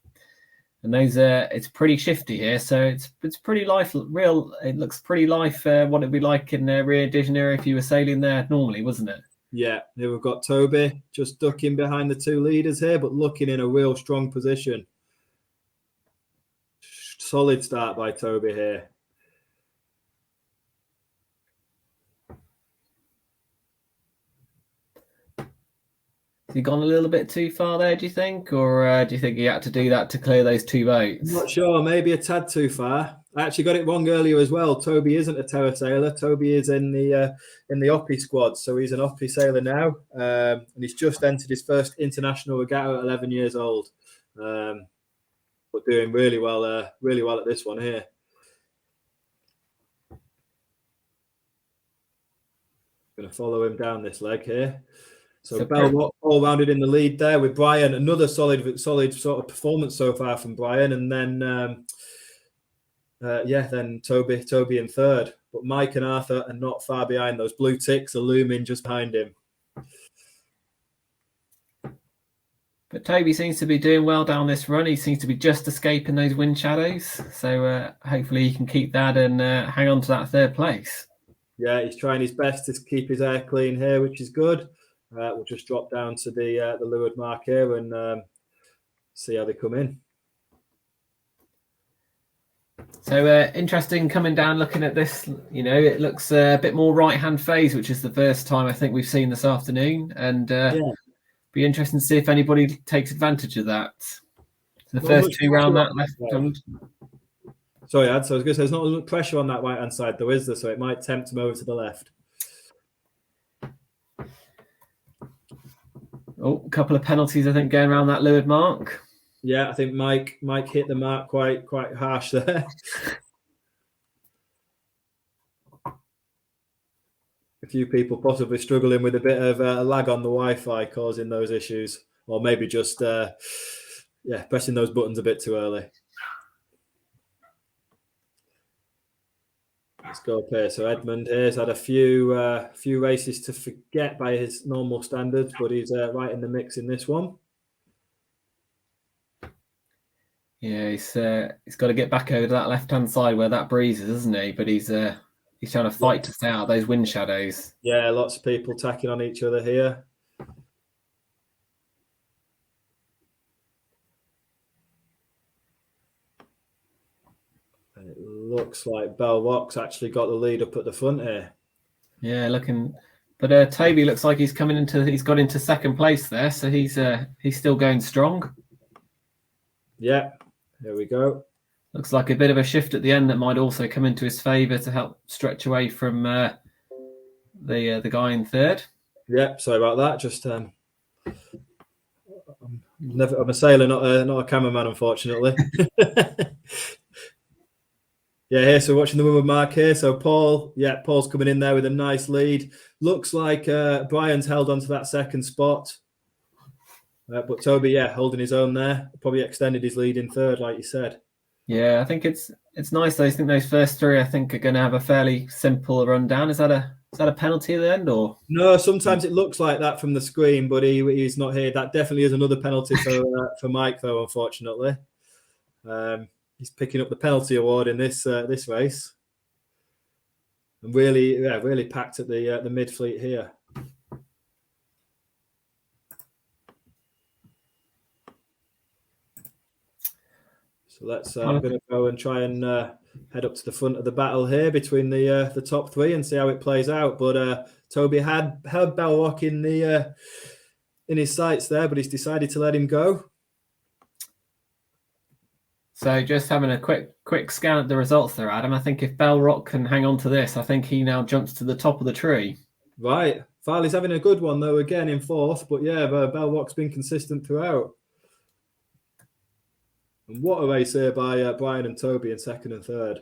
And those it's pretty shifty here, so it's pretty real. It looks pretty what it'd be like in Rio de Janeiro if you were sailing there normally, wasn't it? Yeah, here we've got Toby just ducking behind the 2 leaders here, but looking in a real strong position. Solid start by Toby here. Has he gone a little bit too far there, do you think? Or do you think he had to do that to clear those 2 boats? I'm not sure. Maybe a tad too far. I actually got it wrong earlier as well. Toby isn't a terra sailor. Toby is in the Oppie squad. So he's an Oppie sailor now. And he's just entered his first international regatta at 11 years old. But doing really well at this one here. Going to follow him down this leg here. So Bell all rounded in the lead there with Brian. Another solid sort of performance so far from Brian, and then then Toby in third. But Mike and Arthur are not far behind. Those blue ticks are looming just behind him. But Toby seems to be doing well down this run. He seems to be just escaping those wind shadows. So hopefully he can keep that and hang on to that 3rd place. Yeah, he's trying his best to keep his air clean here, which is good. We'll just drop down to the leeward mark here and see how they come in. So interesting coming down, looking at this. You know, it looks a bit more right-hand phase, which is the first time I think we've seen this afternoon. And be interesting to see if anybody takes advantage of that. So the first 2 round that left. Sorry, Ad. So I was going to say there's not much pressure on that right-hand side, though, is there? So it might tempt him over to the left. Oh, a couple of penalties, I think, going around that leeward mark. Yeah, I think Mike hit the mark quite harsh there. A few people possibly struggling with a bit of lag on the Wi-Fi causing those issues, or maybe just pressing those buttons a bit too early. Let's go up here. So Edmund here has had a few races to forget by his normal standards, but he's right in the mix in this one. Yeah, he's got to get back over that left-hand side where that breeze is, isn't he? But he's trying to fight to stay out of those wind shadows. Yeah, lots of people tacking on each other here. And it looks like Belrock's actually got the lead up at the front here. Yeah, looking. But Toby looks like he's got into 2nd place there, so he's still going strong. Yeah, there we go. Looks like a bit of a shift at the end that might also come into his favour to help stretch away from the guy in 3rd. Yeah, sorry about that. Just I'm a sailor, not a cameraman, unfortunately. Yeah, here, so watching the win with Mark here. So Paul's coming in there with a nice lead. Looks like Brian's held on to that second spot. But Toby, holding his own there. Probably extended his lead in third, like you said. Yeah, I think it's nice. I think those first three, I think, are going to have a fairly simple rundown. Is that a penalty at the end, or no? Sometimes it looks like that from the screen, but he's not here. That definitely is another penalty for Mike, though. Unfortunately, he's picking up the penalty award in this race, and really packed at the mid fleet here. So let's I'm going to go and try and head up to the front of the battle here between the top three and see how it plays out. But Toby had Belrock in his sights there, but he's decided to let him go. So just having a quick scan at the results there, Adam. I think if Belrock can hang on to this, I think he now jumps to the top of the tree. Right. Farley's having a good one, though, again in fourth. But Belrock's been consistent throughout. And what a race here by Brian and Toby in second and third.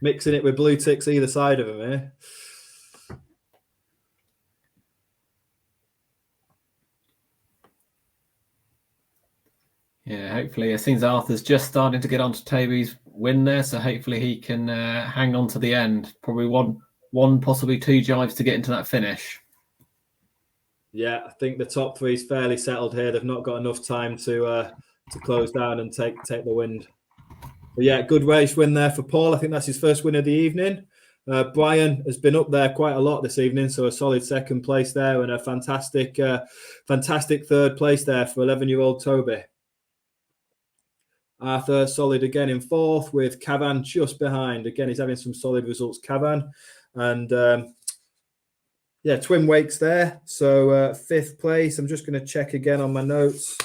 Mixing it with blue ticks either side of him here. Yeah, hopefully. It seems Arthur's just starting to get onto Toby's win there, so hopefully he can hang on to the end. Probably one, possibly two jives to get into that finish. Yeah, I think the top three is fairly settled here. They've not got enough time to close down and take the wind. But yeah, good race win there for Paul. I think that's his first win of the evening. Brian has been up there quite a lot this evening, so a solid second place there and a fantastic third place there for 11-year-old Toby. Arthur solid again in fourth with Cavan just behind. Again, he's having some solid results, Cavan. And twin wakes there. So fifth place. I'm just going to check again on my notes.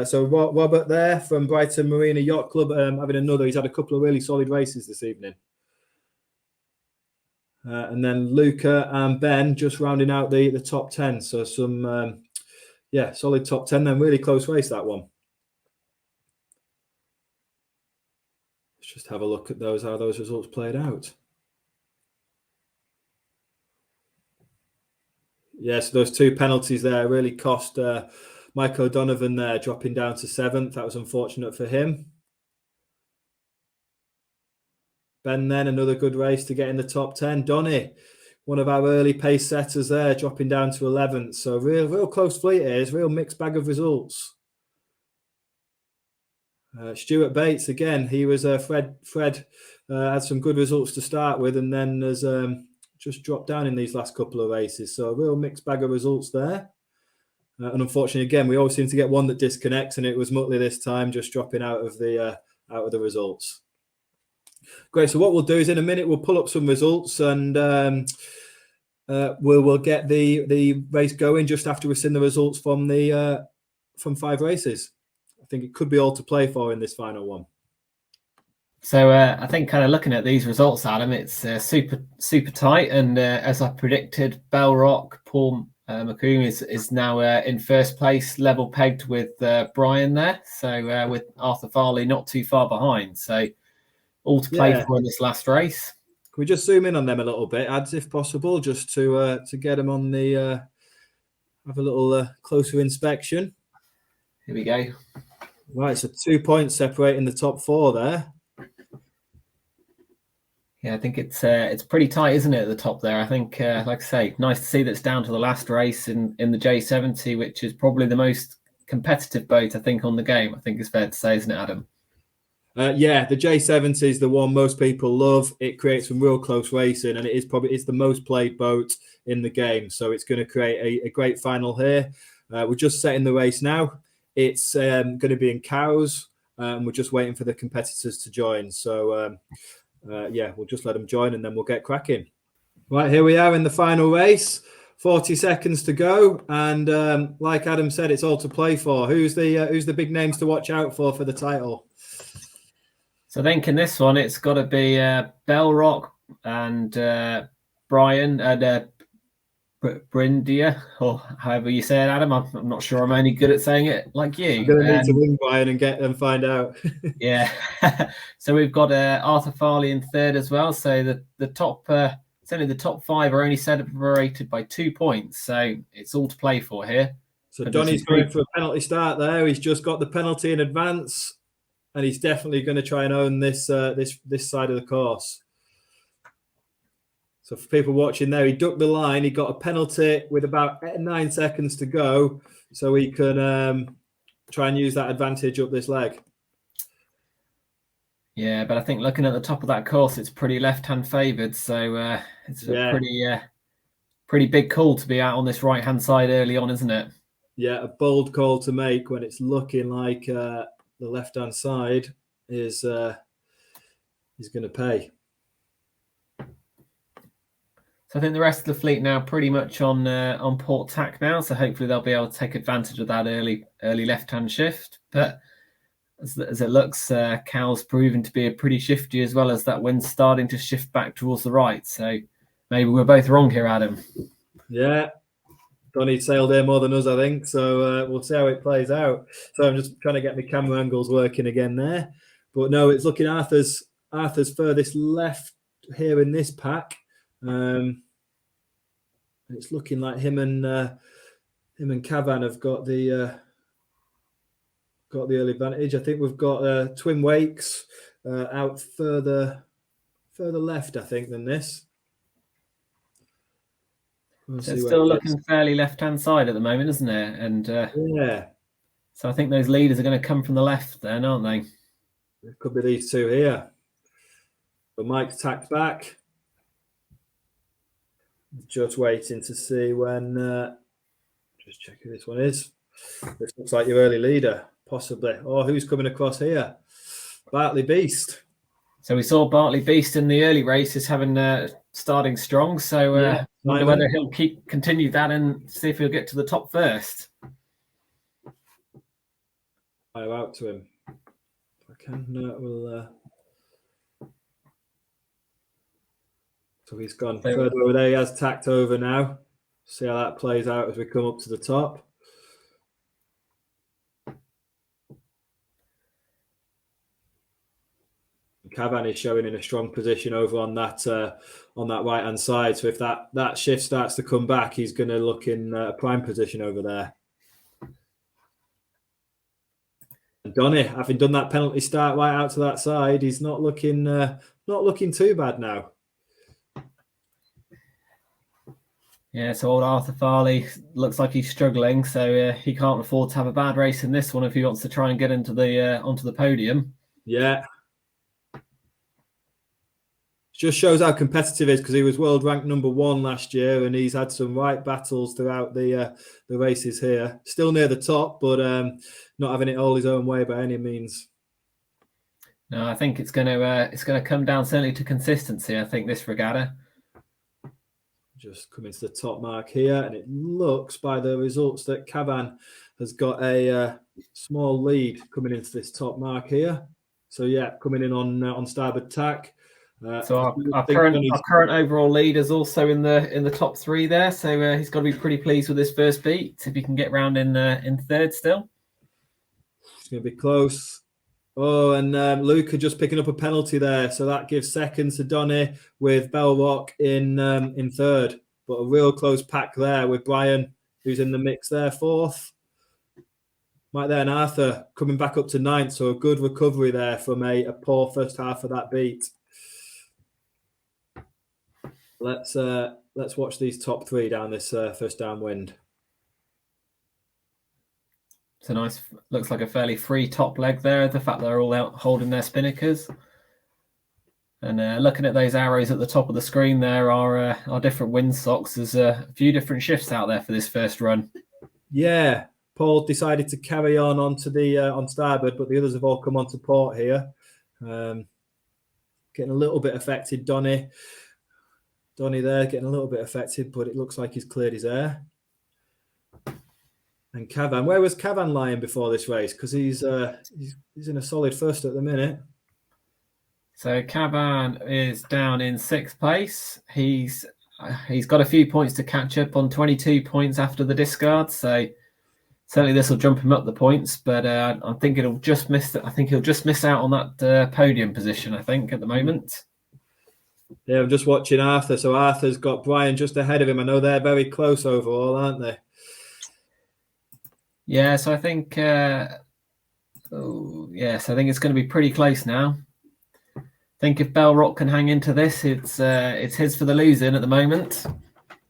So Robert there from Brighton Marina Yacht Club having another. He's had a couple of really solid races this evening. And then Luca and Ben just rounding out the top 10. So some, solid top 10 then. Really close race, that one. Let's just have a look at how those results played out. Yes, those two penalties there really cost Mike O'Donovan there, dropping down to seventh. That was unfortunate for him. Ben then, another good race to get in the top 10. Donny, one of our early pace setters there, dropping down to 11th. So real close fleet here. It's a real mixed bag of results. Stuart Bates, again, he was Fred had some good results to start with and then has just dropped down in these last couple of races. So a real mixed bag of results there. And unfortunately, again, we always seem to get one that disconnects, and it was Muttley this time, just dropping out of the results. Great. So what we'll do is in a minute we'll pull up some results, and we'll get the race going just after we've seen the results from from 5 races. I think it could be all to play for in this final one. So I think kind of looking at these results, Adam, it's super tight, and as I predicted, Belrock, Paul McCoom is now in first place, level pegged with Brian there. So with Arthur Farley not too far behind. So all to play for in this last race. Can we just zoom in on them a little bit, Ads, if possible, just to get them on the have a little closer inspection. Here we go. Right, so 2 points separating the top 4 there. Yeah, I think it's pretty tight, isn't it, at the top there? I think, like I say, nice to see that it's down to the last race in the J70, which is probably the most competitive boat, I think, on the game. I think it's fair to say, isn't it, Adam? The J70 is the one most people love. It creates some real close racing, and it's the most played boat in the game. So it's going to create a great final here. We're just setting the race now. It's going to be in Cowes, and we're just waiting for the competitors to join. So, we'll just let them join, and then we'll get cracking. Right, here we are in the final race. 40 seconds to go, and like Adam said, it's all to play for. Who's the big names to watch out for the title? So I think in this one, it's got to be Belrock and Brian Brindia, or however you say it, Adam. I'm not sure I'm only good at saying it like you. I'm going to need to ring Brian and find out. Yeah. So we've got Arthur Farley in third as well. So the top, certainly the top five are only separated by 2 points. So it's all to play for here. So Donny's going for a penalty start there. He's just got the penalty in advance, and he's definitely going to try and own this this side of the course. So for people watching there, he ducked the line. He got a penalty with about 9 seconds to go, so he can try and use that advantage up this leg. Yeah, but I think looking at the top of that course, it's pretty left-hand favoured. So it's a pretty big call to be out on this right-hand side early on, isn't it? Yeah, a bold call to make when it's looking like the left-hand side is going to pay. So I think the rest of the fleet now pretty much on port tack now. So hopefully they'll be able to take advantage of that early left-hand shift. But as it looks, Cal's proven to be a pretty shifty, as well as that wind's starting to shift back towards the right. So maybe we're both wrong here, Adam. Yeah. Donny sailed here more than us, I think. So we'll see how it plays out. So I'm just trying to get my camera angles working again there. But no, it's looking Arthur's furthest left here in this pack. It's looking like him and Cavan have got the early advantage. I think we've got Twin Wakes out further left, I think, than this. So it's still looking fairly left-hand side at the moment, isn't it? And yeah. So I think those leaders are going to come from the left then, aren't they? It could be these two here. But Mike's tacked back. Just waiting to see when. Just check who this one is. This looks like your early leader, possibly. Oh, who's coming across here? Bartley Beast. So we saw Bartley Beast in the early races having starting strong. So I wonder whether he'll continue that and see if he'll get to the top first. I'll out to him. If I can, we'll. So he's gone further over there. He has tacked over now. See how that plays out as we come up to the top. Cavan is showing in a strong position over on that right hand side. So if that shift starts to come back, he's going to look in a prime position over there. And Donny, having done that penalty start right out to that side, he's not looking too bad now. Yeah, so old Arthur Farley looks like he's struggling, so he can't afford to have a bad race in this one if he wants to try and get into the onto the podium. Yeah. Just shows how competitive he is, because he was world ranked number 1 last year, and he's had some right battles throughout the races here. Still near the top, but not having it all his own way by any means. No, I think it's going to come down certainly to consistency. I think this regatta. Just coming to the top mark here, and it looks by the results that Cavan has got a small lead coming into this top mark here. So yeah, coming in on starboard tack. So our current overall lead is also in the top 3 there. So he's got to be pretty pleased with his first beat if he can get round in third still. It's going to be close. Oh, and Luca just picking up a penalty there, so that gives second to Donny with Bellrock in third. But a real close pack there with Brian, who's in the mix there, fourth. Right there, and Arthur coming back up to ninth, so a good recovery there from a poor first half of that beat. Let's watch these top 3 down this first downwind. It's a nice, looks like a fairly free top leg there. The fact they're all out holding their spinnakers. And looking at those arrows at the top of the screen there are different windsocks. There's a few different shifts out there for this first run. Yeah, Paul decided to carry onto the on starboard, but the others have all come onto port here. Getting a little bit affected, Donny there getting a little bit affected, but it looks like he's cleared his air. And Cavan, where was Cavan lying before this race? Because he's in a solid first at the minute. So Cavan is down in 6th place. He's he's got a few points to catch up on. 22 points after the discard, so certainly this will jump him up the points. But I think he'll just miss out on that podium position. I think at the moment. Yeah, I'm just watching Arthur. So Arthur's got Brian just ahead of him. I know they're very close overall, aren't they? Yeah, so I think. Yes, I think it's going to be pretty close now. I think if Bellrock can hang into this, it's his for the losing at the moment.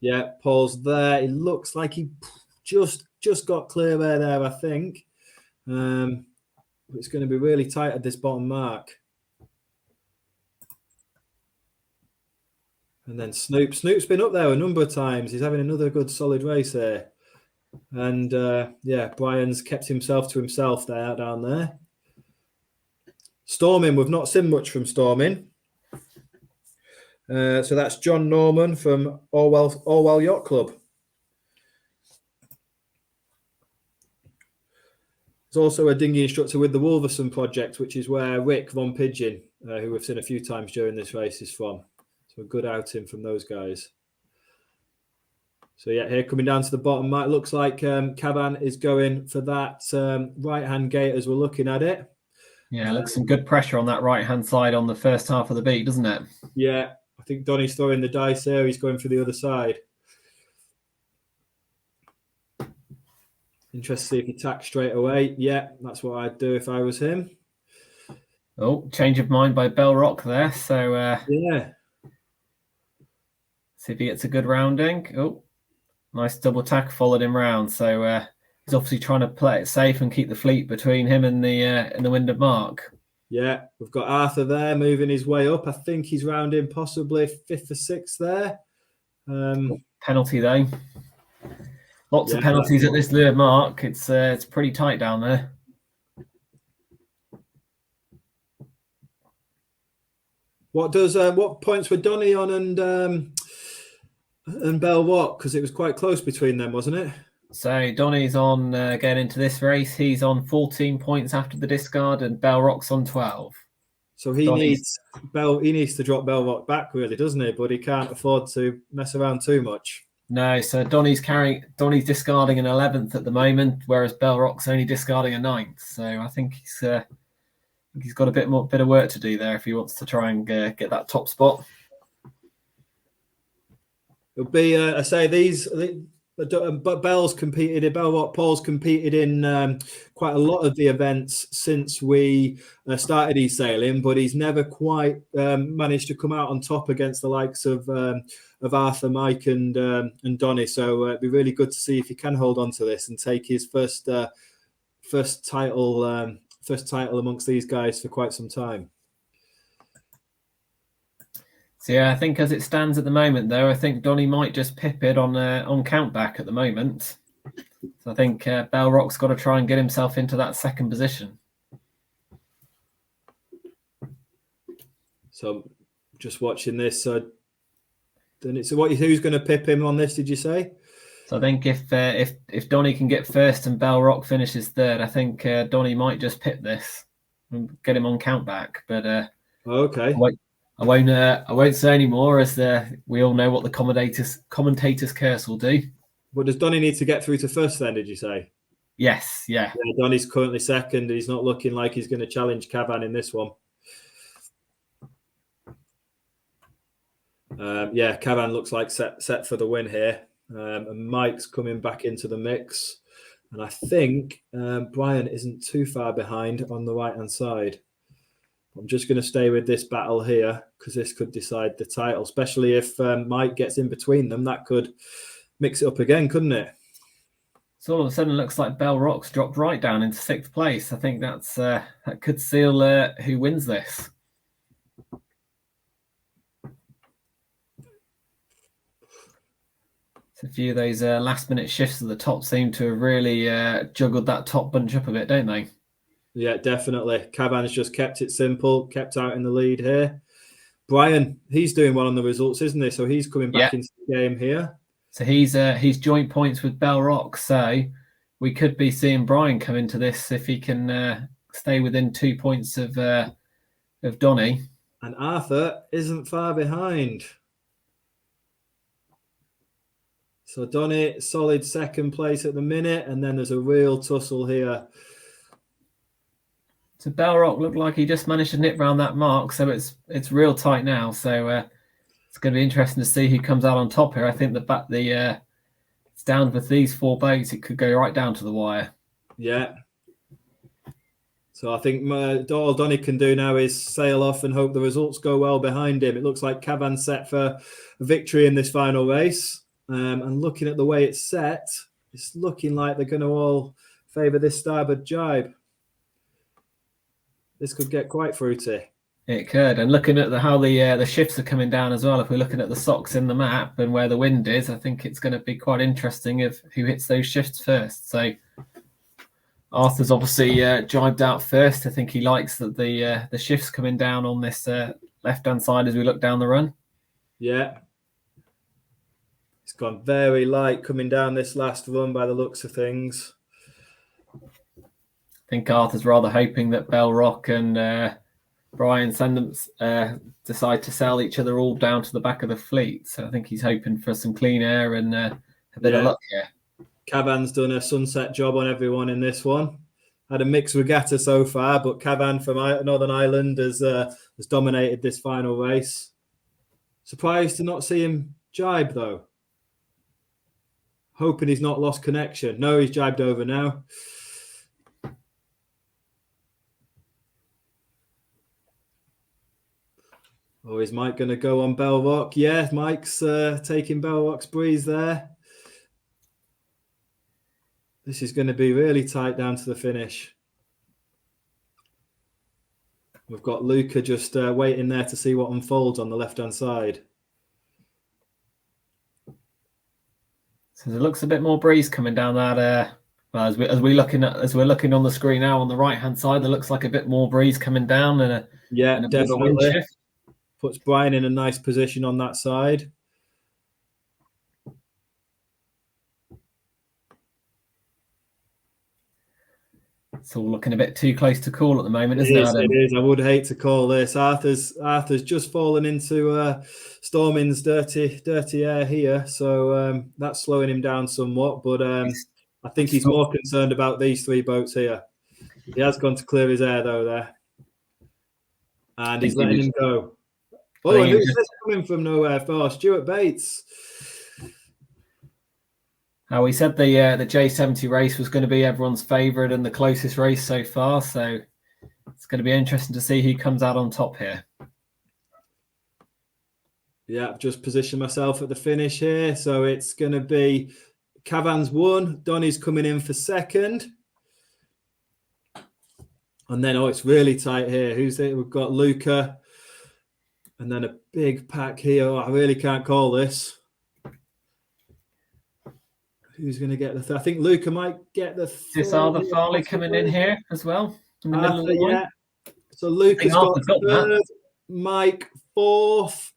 Yeah, Paul's there. It looks like he just got clear there, I think. It's going to be really tight at this bottom mark. And then Snoop's been up there a number of times. He's having another good solid race here. And Brian's kept himself to himself there down there. Storming, we've not seen much from Storming. So that's John Norman from Orwell Yacht Club. There's also a dinghy instructor with the Wolverson project, which is where Rick Von Pigeon, who we've seen a few times during this race, is from. So a good outing from those guys. So yeah, here coming down to the bottom, it looks like Cavan is going for that right-hand gate as we're looking at it. Yeah, looks some good pressure on that right-hand side on the first half of the beat, doesn't it? Yeah, I think Donny's throwing the dice there. He's going for the other side. Interested to see if he tacks straight away. Yeah, that's what I'd do if I was him. Oh, change of mind by Bellrock there. So yeah. See if he gets a good rounding. Oh, nice double tack followed him round. So he's obviously trying to play it safe and keep the fleet between him and the windward mark. Yeah, we've got Arthur there moving his way up. I think he's rounding possibly 5th or 6th there. Penalty though. Lots of penalties at this leeward mark. It's pretty tight down there. What points were Donny on and Bellrock? Because it was quite close between them, wasn't it? So Donny's on getting into this race. He's on 14 points after the discard, and Bellrock's on 12. So he needs to drop Bellrock back, really, doesn't he? But he can't afford to mess around too much. No, so Donny's discarding an 11th at the moment, whereas Bellrock's only discarding a 9th. So I think he's got a bit of work to do there if he wants to try and get that top spot. It'll be, but Paul's competed in quite a lot of the events since we started e-sailing, but he's never quite managed to come out on top against the likes of Arthur, Mike, and Donny. So it'd be really good to see if he can hold on to this and take his first title amongst these guys for quite some time. So yeah, I think as it stands at the moment, though, I think Donny might just pip it on countback at the moment. So I think Bellrock's got to try and get himself into that second position. So just watching this. Who's going to pip him on this? Did you say? So I think if Donny can get first and Bellrock finishes third, I think Donny might just pip this and get him on countback. But okay. I won't say any more, as we all know what the commentators curse will do. But does Donny need to get through to first then, did you say? Yes, yeah. Donny's currently second. He's not looking like he's going to challenge Cavan in this one. Cavan looks like set for the win here. And Mike's coming back into the mix. And I think Brian isn't too far behind on the right-hand side. I'm just going to stay with this battle here because this could decide the title, especially if Mike gets in between them. That could mix it up again, couldn't it? So all of a sudden it looks like Bellrock's dropped right down into 6th place. I think that could seal who wins this. So a few of those last-minute shifts at the top seem to have really juggled that top bunch up a bit, don't they? Yeah, definitely. Cavan's just kept it simple, kept out in the lead here. Brian, he's doing well on the results, isn't he? So he's coming back into the game here. So he's joint points with Bellrock. So we could be seeing Brian come into this if he can stay within 2 points of Donny. And Arthur isn't far behind. So Donny, solid second place at the minute, and then there's a real tussle here. So Belrock looked like he just managed to nip round that mark, so it's real tight now. So it's going to be interesting to see who comes out on top here. I think it's down with these 4 boats. It could go right down to the wire. Yeah. So I think all Donny can do now is sail off and hope the results go well behind him. It looks like Cavan's set for a victory in this final race. And looking at the way it's set, it's looking like they're going to all favour this starboard jibe. This could get quite fruity. It could. And looking at how the shifts are coming down as well, if we're looking at the socks in the map and where the wind is, I think it's going to be quite interesting of who hits those shifts first. So Arthur's obviously jibed out first. I think he likes that the shifts coming down on this left-hand side as we look down the run. Yeah. It's gone very light coming down this last run by the looks of things. I think Arthur's rather hoping that Belrock and Brian Sandham decide to sail each other all down to the back of the fleet. So I think he's hoping for some clean air and a bit of luck here. Cavan's done a sunset job on everyone in this one. Had a mixed regatta so far, but Cavan from Northern Ireland has dominated this final race. Surprised to not see him jibe, though. Hoping he's not lost connection. No, he's jibed over now. Oh, is Mike going to go on Belrock? Yeah, Mike's taking Belrock's breeze there. This is going to be really tight down to the finish. We've got Luca just waiting there to see what unfolds on the left-hand side. So there looks a bit more breeze coming down that. Well, as we're looking on the screen now on the right-hand side, there looks like a bit more breeze coming down and a bit of a wind shift. Puts Brian in a nice position on that side. It's all looking a bit too close to call at the moment, isn't it? It is. I would hate to call this. Arthur's just fallen into Storming's dirty air here, so that's slowing him down somewhat. But I think he's more concerned about these 3 boats here. He has gone to clear his air though there, and he's letting him go. Oh, and who's this coming from nowhere for? Stuart Bates. We said the J70 race was going to be everyone's favourite and the closest race so far, so it's going to be interesting to see who comes out on top here. Yeah, I've just positioned myself at the finish here, so it's going to be Cavan's 1, Donny's coming in for 2nd. And then, it's really tight here. Who's it? We've got Luca. And then a big pack here. I really can't call this. Who's going to get the I think Luca might get the Is Arthur Farley coming in here as well? In the middle of the line? Yeah. So Luca's got 3rd, Mike 4th,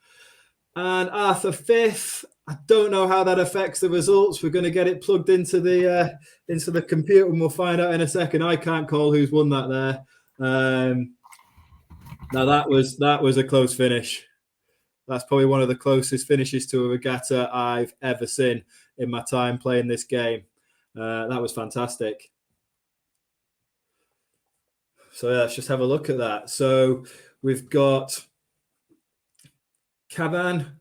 and Arthur 5th. I don't know how that affects the results. We're going to get it plugged into the computer and we'll find out in a second. I can't call who's won that there. Now that was a close finish. That's probably one of the closest finishes to a regatta I've ever seen in my time playing this game. That was fantastic. So let's just have a look at that. So we've got Cavan,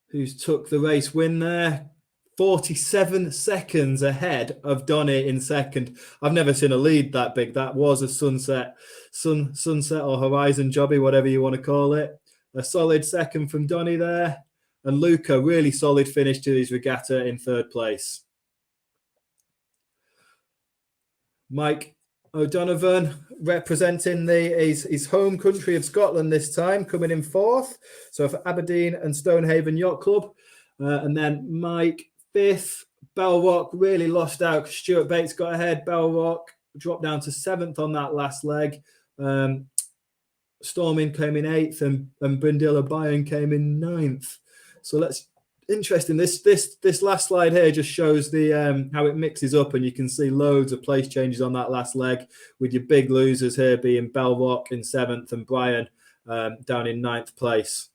who's took the race win there, 47 seconds ahead of Donny in 2nd. I've never seen a lead that big. That was a sunset or horizon jobby, whatever you want to call it. A solid 2nd from Donny there. And Luca, really solid finish to his regatta in 3rd place. Mike O'Donovan representing his home country of Scotland this time, coming in 4th. So for Aberdeen and Stonehaven Yacht Club. And then Mike 5th. Belrock really lost out because Stuart Bates got ahead. Belrock dropped down to 7th on that last leg. Storming came in 8th and Brindilla Bayern came in 9th. So interesting. This last slide here just shows the how it mixes up, and you can see loads of place changes on that last leg, with your big losers here being Belrock in 7th and Brian down in 9th place.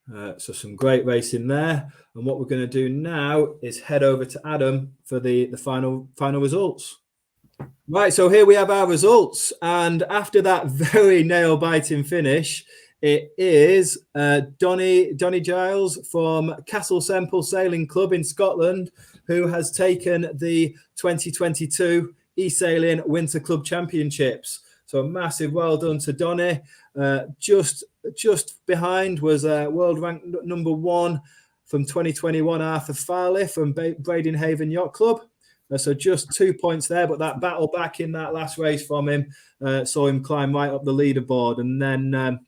So some great racing there. And what we're going to do now is head over to Adam for the final results. Right, so here we have our results. And after that very nail-biting finish, it is Donny Giles from Castle Semple Sailing Club in Scotland who has taken the 2022 e-sailing Winter Club Championships. So a massive well done to Donny. Just behind was world rank number 1 from 2021, Arthur Farley from Bradenhaven Yacht Club. So just 2 points there, but that battle back in that last race from him saw him climb right up the leaderboard. And then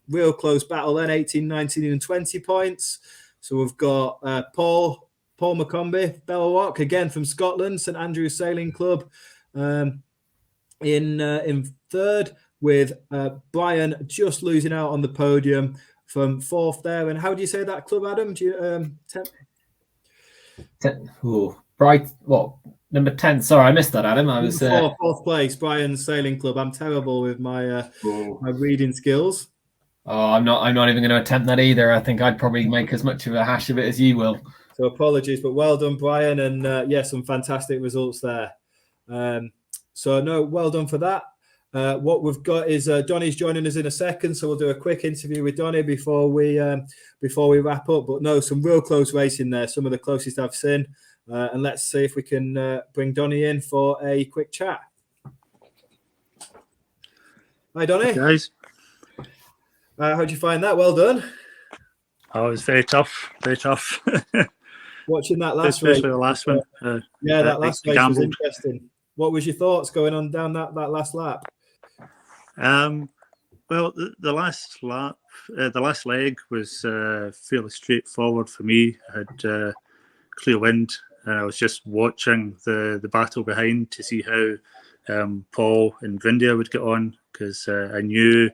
real close battle then, 18, 19 and 20 points. So we've got Paul McCombie, Bellowock, again from Scotland, St Andrews Sailing Club in third, with Brian just losing out on the podium from 4th there. And how do you say that club, Adam? Do you Bright, what, number 10? Sorry, I missed that, Adam. I was 4th place, Brian's Sailing Club. I'm terrible with my my reading skills. Oh, I'm not even going to attempt that either. I think I'd probably make as much of a hash of it as you will. So apologies, but well done, Brian, and some fantastic results there. So no, well done for that. What we've got is Donny's joining us in a second, so we'll do a quick interview with Donny before we wrap up. But no, some real close racing there, some of the closest I've seen. And let's see if we can bring Donny in for a quick chat. Hi, Donny. Hey guys. How'd you find that? Well done. Oh, it was very tough. Very tough. Watching that last Especially race. the last one. That last race was interesting. What was your thoughts going on down that last lap? Well, the last lap, the last leg was fairly straightforward for me. I had clear wind, and I was just watching the battle behind to see how Paul and Vindia would get on, because I knew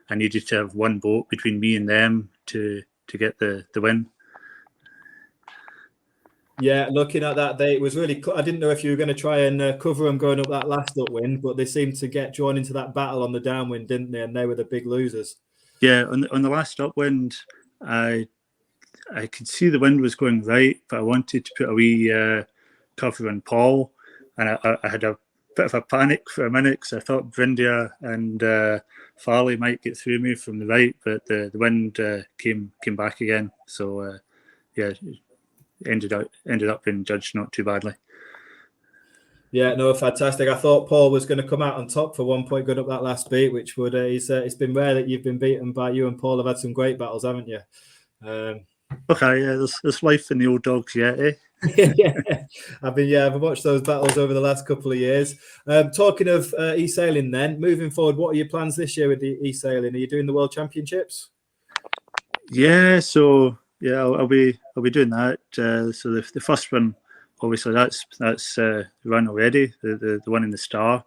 I needed to have one boat between me and them to get the win. Yeah, looking at that, it was really. I didn't know if you were going to try and cover them going up that last upwind, but they seemed to get drawn into that battle on the downwind, didn't they? And they were the big losers. Yeah, on the last upwind, I could see the wind was going right, but I wanted to put a wee cover on Paul, and I had a bit of a panic for a minute because I thought Vindia and Farley might get through me from the right, but the wind came back again. So yeah. Ended up being judged not too badly. Yeah, no, fantastic. I thought Paul was going to come out on top for 1 point going up that last beat, which would it's been rare that you've been beaten by you and Paul have had some great battles, haven't you? Okay, yeah, there's life in the old dogs yet, eh? Yeah, I've watched those battles over the last couple of years. Talking of e-sailing, then moving forward, what are your plans this year with the e-sailing? Are you doing the World Championships? Yeah, so. Yeah, I'll be doing that. So the first one, obviously, that's run already. The one in the Star,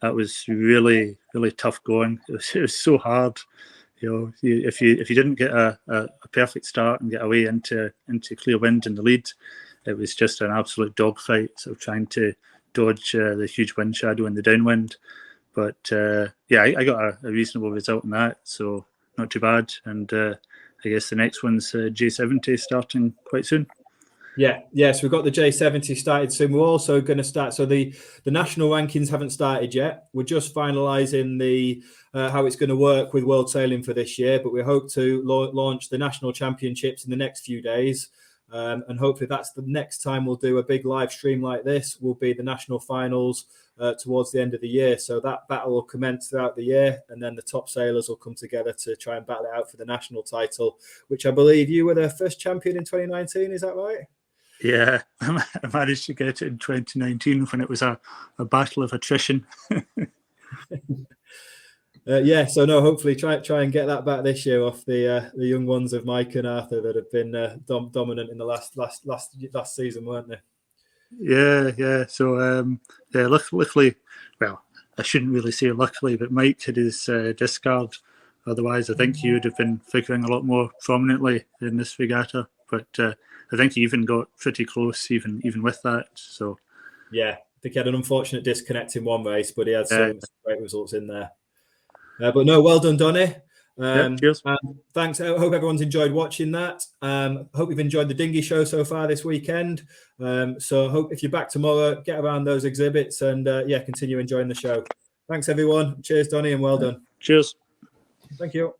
that was really tough going. It was so hard. You know, if you didn't get a perfect start and get away into clear wind in the lead, it was just an absolute dogfight. So trying to dodge the huge wind shadow in the downwind. But yeah, I got a reasonable result in that, so not too bad. And I guess the next one's J70 starting quite soon. Yeah, so we've got the J70 started soon. We're also going to start. So the national rankings haven't started yet. We're just finalising the how it's going to work with World Sailing for this year. But we hope to launch the national championships in the next few days, and hopefully that's the next time we'll do a big live stream like this. Will be the national finals towards the end of the year. So that battle will commence throughout the year, and then the top sailors will come together to try and battle it out for the national title, which I believe you were the first champion in 2019. Is that right? Yeah, I managed to get it in 2019 when it was a battle of attrition. Yeah, so no, hopefully try and get that back this year off the young ones of Mike and Arthur that have been dominant in the last season, weren't they? Yeah. So yeah, luckily, well, I shouldn't really say luckily, but Mike had his discard. Otherwise, I think he would have been figuring a lot more prominently in this regatta. But I think he even got pretty close, even with that. So yeah, I think he had an unfortunate disconnect in one race, but he had some great results in there. But no, well done, Donny. Cheers. And thanks. I hope everyone's enjoyed watching that. Hope you've enjoyed the dinghy show so far this weekend. So hope if you're back tomorrow, get around those exhibits and continue enjoying the show. Thanks everyone. Cheers, Donny, and well done. Cheers. Thank you.